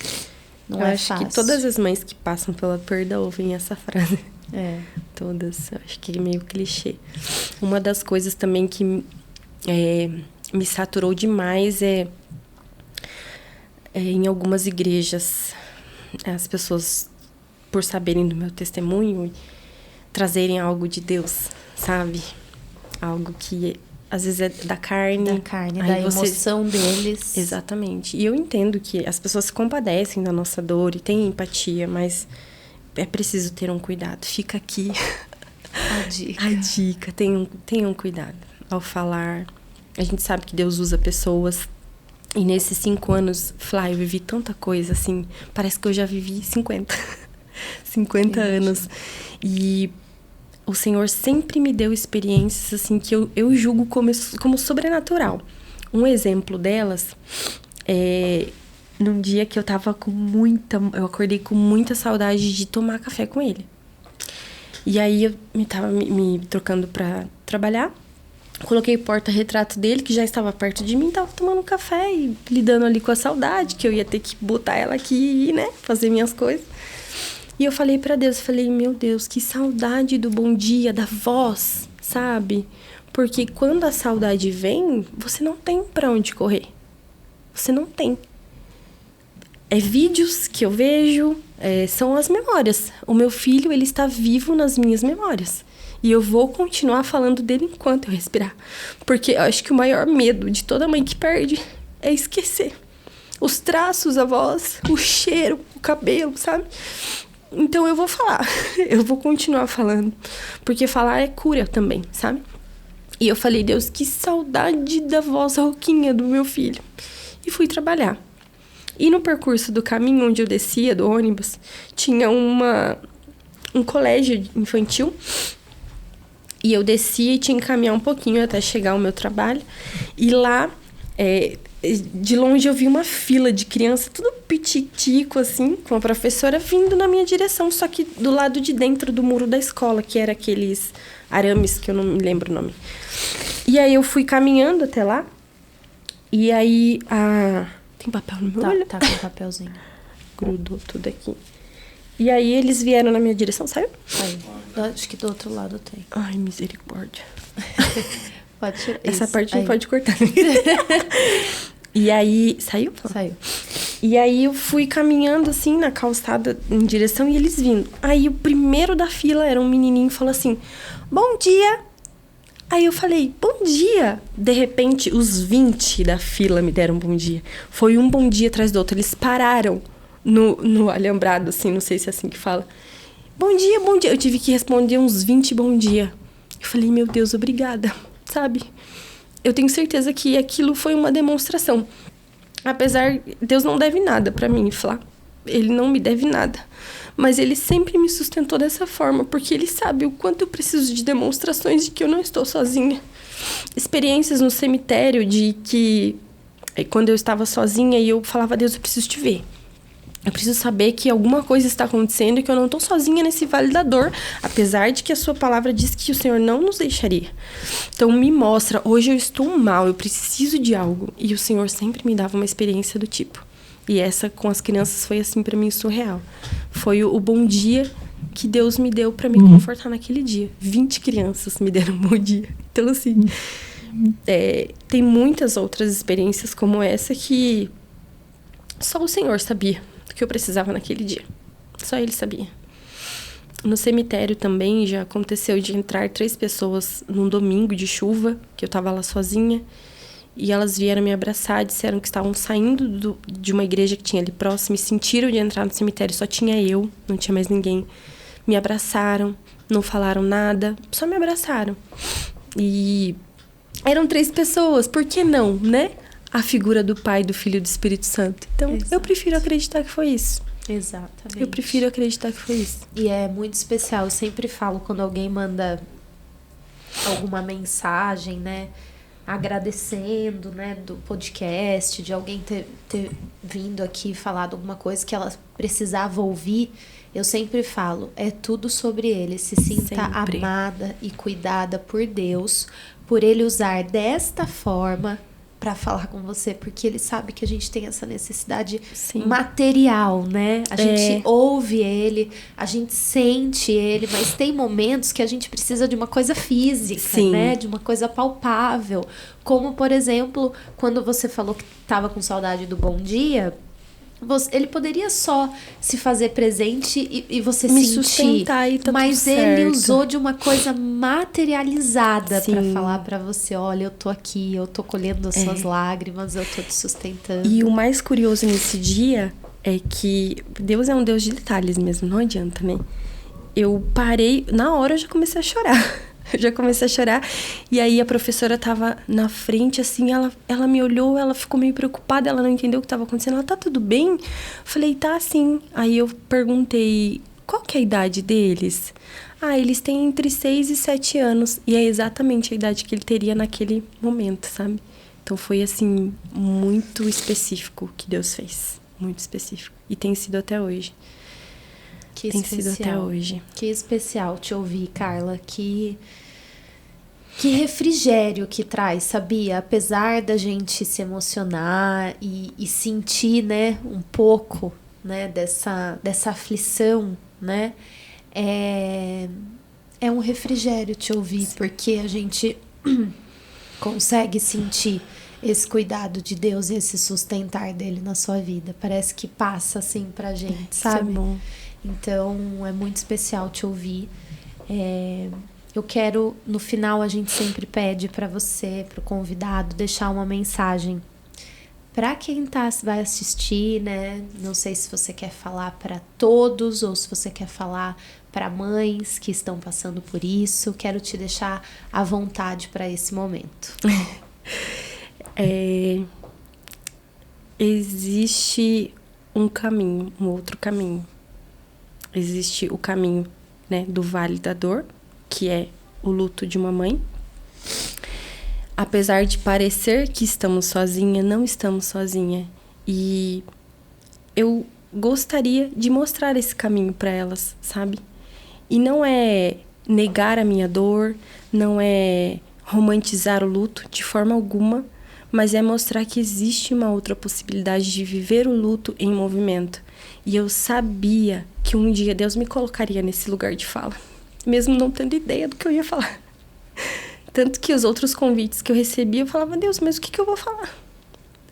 Não eu é acho fácil. que todas as mães que passam pela perda ouvem essa frase. Todas. Eu acho que é meio clichê. Uma das coisas também que me saturou demais em algumas igrejas, as pessoas, por saberem do meu testemunho, trazerem algo de Deus, sabe? Algo que às vezes é da carne. Da emoção deles. Exatamente. E eu entendo que as pessoas se compadecem da nossa dor e têm empatia, mas é preciso ter um cuidado. Fica aqui a dica. Tenham cuidado ao falar. A gente sabe que Deus usa pessoas. E nesses 5 anos, Flá, eu vivi tanta coisa, assim. Parece que eu já vivi 50. 50 anos. E o Senhor sempre me deu experiências, assim, que eu julgo como sobrenatural. Um exemplo delas num dia que eu tava eu acordei com muita saudade de tomar café com ele. E aí eu tava me trocando pra trabalhar. Coloquei o porta-retrato dele, que já estava perto de mim, tava tomando um café e lidando ali com a saudade, que eu ia ter que botar ela aqui e, né, fazer minhas coisas. E eu falei pra Deus, meu Deus, que saudade do bom dia, da voz, sabe? Porque quando a saudade vem, você não tem pra onde correr. Você não tem. Vídeos que eu vejo, são as memórias. O meu filho, ele está vivo nas minhas memórias. E eu vou continuar falando dele enquanto eu respirar. Porque eu acho que o maior medo de toda mãe que perde é esquecer. Os traços, a voz, o cheiro, o cabelo, sabe? Então eu vou falar, eu vou continuar falando, porque falar é cura também, sabe? E eu falei, Deus, que saudade da voz rouquinha do meu filho. E fui trabalhar. E no percurso do caminho onde eu descia do ônibus, tinha um colégio infantil. E eu descia e tinha que caminhar um pouquinho até chegar ao meu trabalho. E lá, de longe eu vi uma fila de criança, tudo pititico, assim, com a professora vindo na minha direção, só que do lado de dentro do muro da escola, que era aqueles arames, que eu não me lembro o nome. E aí eu fui caminhando até lá, e aí tem papel no meu olho? Tá com papelzinho. Grudou tudo aqui. E aí eles vieram na minha direção, saiu? Saiu. Acho que do outro lado tem. Ai, misericórdia. Pode tirar. Essa parte não pode cortar. E aí... Saiu? Saiu. E aí eu fui caminhando, assim, na calçada em direção e eles vindo. Aí o primeiro da fila era um menininho e falou assim, bom dia. Aí eu falei, bom dia. De repente, os 20 da fila me deram bom dia. Foi um bom dia atrás do outro. Eles pararam no alambrado, assim, não sei se é assim que fala. Bom dia, bom dia. Eu tive que responder uns 20 bom dia. Eu falei, meu Deus, obrigada, sabe? Eu tenho certeza que aquilo foi uma demonstração. Apesar, Deus não deve nada pra mim, Flá. Ele não me deve nada. Mas ele sempre me sustentou dessa forma, porque ele sabe o quanto eu preciso de demonstrações de que eu não estou sozinha. Experiências no cemitério de que, quando eu estava sozinha e eu falava, Deus, eu preciso te ver. Eu preciso saber que alguma coisa está acontecendo e que eu não estou sozinha nesse vale da dor, apesar de que a sua palavra diz que o Senhor não nos deixaria. Então, me mostra, hoje eu estou mal, eu preciso de algo. E o Senhor sempre me dava uma experiência do tipo. E essa, com as crianças, foi assim para mim surreal. Foi o bom dia que Deus me deu para me confortar naquele dia. 20 crianças me deram um bom dia. Então, assim, tem muitas outras experiências como essa que só o Senhor sabia do que eu precisava naquele dia. Só Ele sabia. No cemitério também já aconteceu de entrar 3 pessoas num domingo de chuva, que eu tava lá sozinha, e elas vieram me abraçar, disseram que estavam saindo de uma igreja que tinha ali próximo e sentiram de entrar no cemitério, só tinha eu, não tinha mais ninguém. Me abraçaram, não falaram nada, só me abraçaram. E eram 3 pessoas, por que não, né? A figura do Pai, do Filho e do Espírito Santo. Então, eu prefiro acreditar que foi isso. Exatamente. Eu prefiro acreditar que foi isso. E é muito especial. Eu sempre falo quando alguém manda alguma mensagem, né? Agradecendo, né? Do podcast, de alguém ter vindo aqui e falado alguma coisa que ela precisava ouvir. Eu sempre falo, é tudo sobre ele. Se sinta amada e cuidada por Deus, por ele usar desta forma para falar com você, porque ele sabe que a gente tem essa necessidade material, né? A gente ouve ele, a gente sente ele, mas tem momentos que a gente precisa de uma coisa física, né? De uma coisa palpável. Como, por exemplo, quando você falou que estava com saudade do Bom Dia, ele poderia só se fazer presente e você me sentir, sustentar e tá mas tudo ele certo. usou de uma coisa materializada para falar para você, olha, eu tô aqui, eu tô colhendo as suas lágrimas, eu tô te sustentando. E o mais curioso nesse dia é que Deus é um Deus de detalhes mesmo, não adianta, né? Eu parei, na hora eu já comecei a chorar. E aí a professora tava na frente, assim, ela me olhou, ela ficou meio preocupada, ela não entendeu o que tava acontecendo. Ela, tá tudo bem? Falei, tá sim. Aí eu perguntei, qual que é a idade deles? Ah, eles têm entre 6 e 7 anos. E é exatamente a idade que ele teria naquele momento, sabe? Então foi, assim, muito específico o que Deus fez. Muito específico. E tem sido até hoje. Tem sido até hoje. Que especial te ouvir, Carla. Que refrigério que traz, sabia? Apesar da gente se emocionar e sentir, né, um pouco, né, dessa aflição, né? É um refrigério te ouvir, porque a gente consegue sentir esse cuidado de Deus e esse sustentar dele na sua vida. Parece que passa assim pra gente, sabe? Isso é bom. Então, é muito especial te ouvir. Eu quero, no final, a gente sempre pede para você, para o convidado, deixar uma mensagem para quem vai assistir, né? Não sei se você quer falar para todos ou se você quer falar para mães que estão passando por isso. Quero te deixar à vontade para esse momento. Existe um caminho, um outro caminho. Existe o caminho, né, do vale da dor, que é o luto de uma mãe. Apesar de parecer que estamos sozinha, não estamos sozinha. E eu gostaria de mostrar esse caminho para elas, sabe? E não é negar a minha dor, não é romantizar o luto de forma alguma, mas é mostrar que existe uma outra possibilidade de viver o luto em movimento. E eu sabia que um dia Deus me colocaria nesse lugar de fala, mesmo não tendo ideia do que eu ia falar. Tanto que os outros convites que eu recebia, eu falava, Deus, mas o que eu vou falar?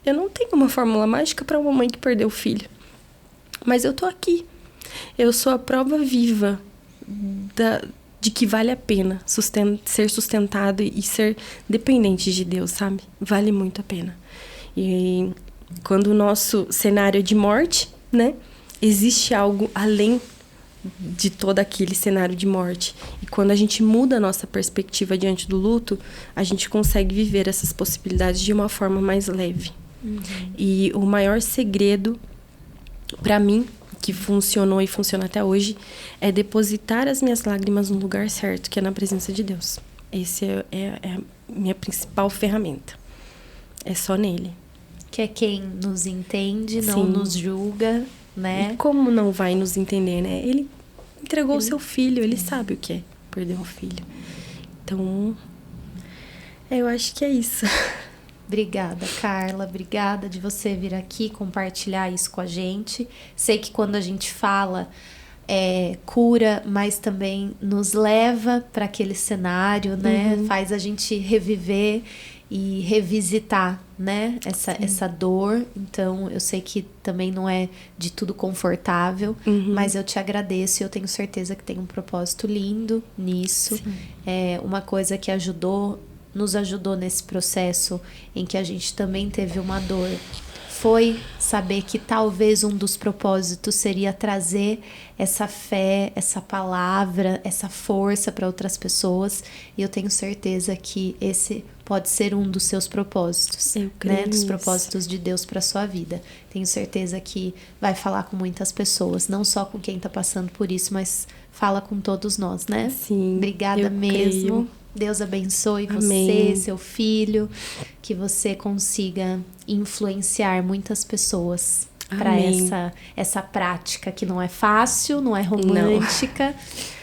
Eu não tenho uma fórmula mágica para uma mãe que perdeu o filho. Mas eu tô aqui. Eu sou a prova viva de que vale a pena ser sustentado e ser dependente de Deus, sabe? Vale muito a pena. E quando o nosso cenário é de morte, né? Existe algo além de todo aquele cenário de morte. E quando a gente muda a nossa perspectiva diante do luto, a gente consegue viver essas possibilidades de uma forma mais leve. E o maior segredo, para mim, que funcionou e funciona até hoje, é depositar as minhas lágrimas no lugar certo, que é na presença de Deus. Essa é a minha principal ferramenta. É só nele. Que é quem nos entende, não nos julga, né? E como não vai nos entender, né? Ele entregou o seu filho, ele sabe o que é perder um filho. Então, eu acho que é isso. Obrigada, Carla. Obrigada de você vir aqui compartilhar isso com a gente. Sei que quando a gente fala cura, mas também nos leva para aquele cenário, né? Faz a gente reviver e revisitar, né? Essa dor. Então, eu sei que também não é de tudo confortável, mas eu te agradeço e eu tenho certeza que tem um propósito lindo nisso. Uma coisa que nos ajudou nesse processo em que a gente também teve uma dor, foi saber que talvez um dos propósitos seria trazer essa fé, essa palavra, essa força para outras pessoas. E eu tenho certeza que esse pode ser um dos seus propósitos, né? Dos propósitos de Deus para sua vida. Tenho certeza que vai falar com muitas pessoas, não só com quem está passando por isso, mas fala com todos nós, né? Sim. Obrigada mesmo. Creio. Deus abençoe você, seu filho, que você consiga influenciar muitas pessoas para essa prática que não é fácil, não é romântica,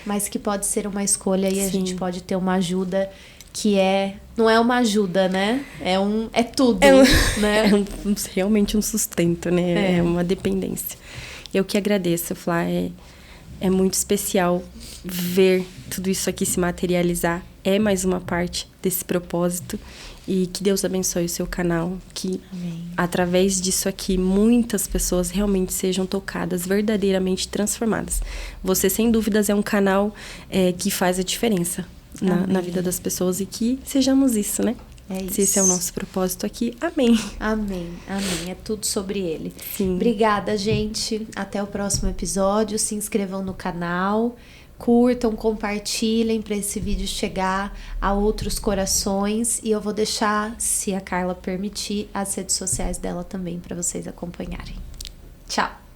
mas que pode ser uma escolha e a gente pode ter uma ajuda que não é uma ajuda, né? É tudo, né? Realmente um sustento, né? É uma dependência. Eu que agradeço, Flá. É muito especial ver tudo isso aqui se materializar. É mais uma parte desse propósito. E que Deus abençoe o seu canal. Que, através disso aqui, muitas pessoas realmente sejam tocadas, verdadeiramente transformadas. Você, sem dúvidas, é um canal que faz a diferença na vida das pessoas. E que sejamos isso, né? Se esse é o nosso propósito aqui, amém. Amém, amém. É tudo sobre ele. Sim. Obrigada, gente. Até o próximo episódio. Se inscrevam no canal, curtam, compartilhem para esse vídeo chegar a outros corações. E eu vou deixar, se a Carla permitir, as redes sociais dela também para vocês acompanharem. Tchau!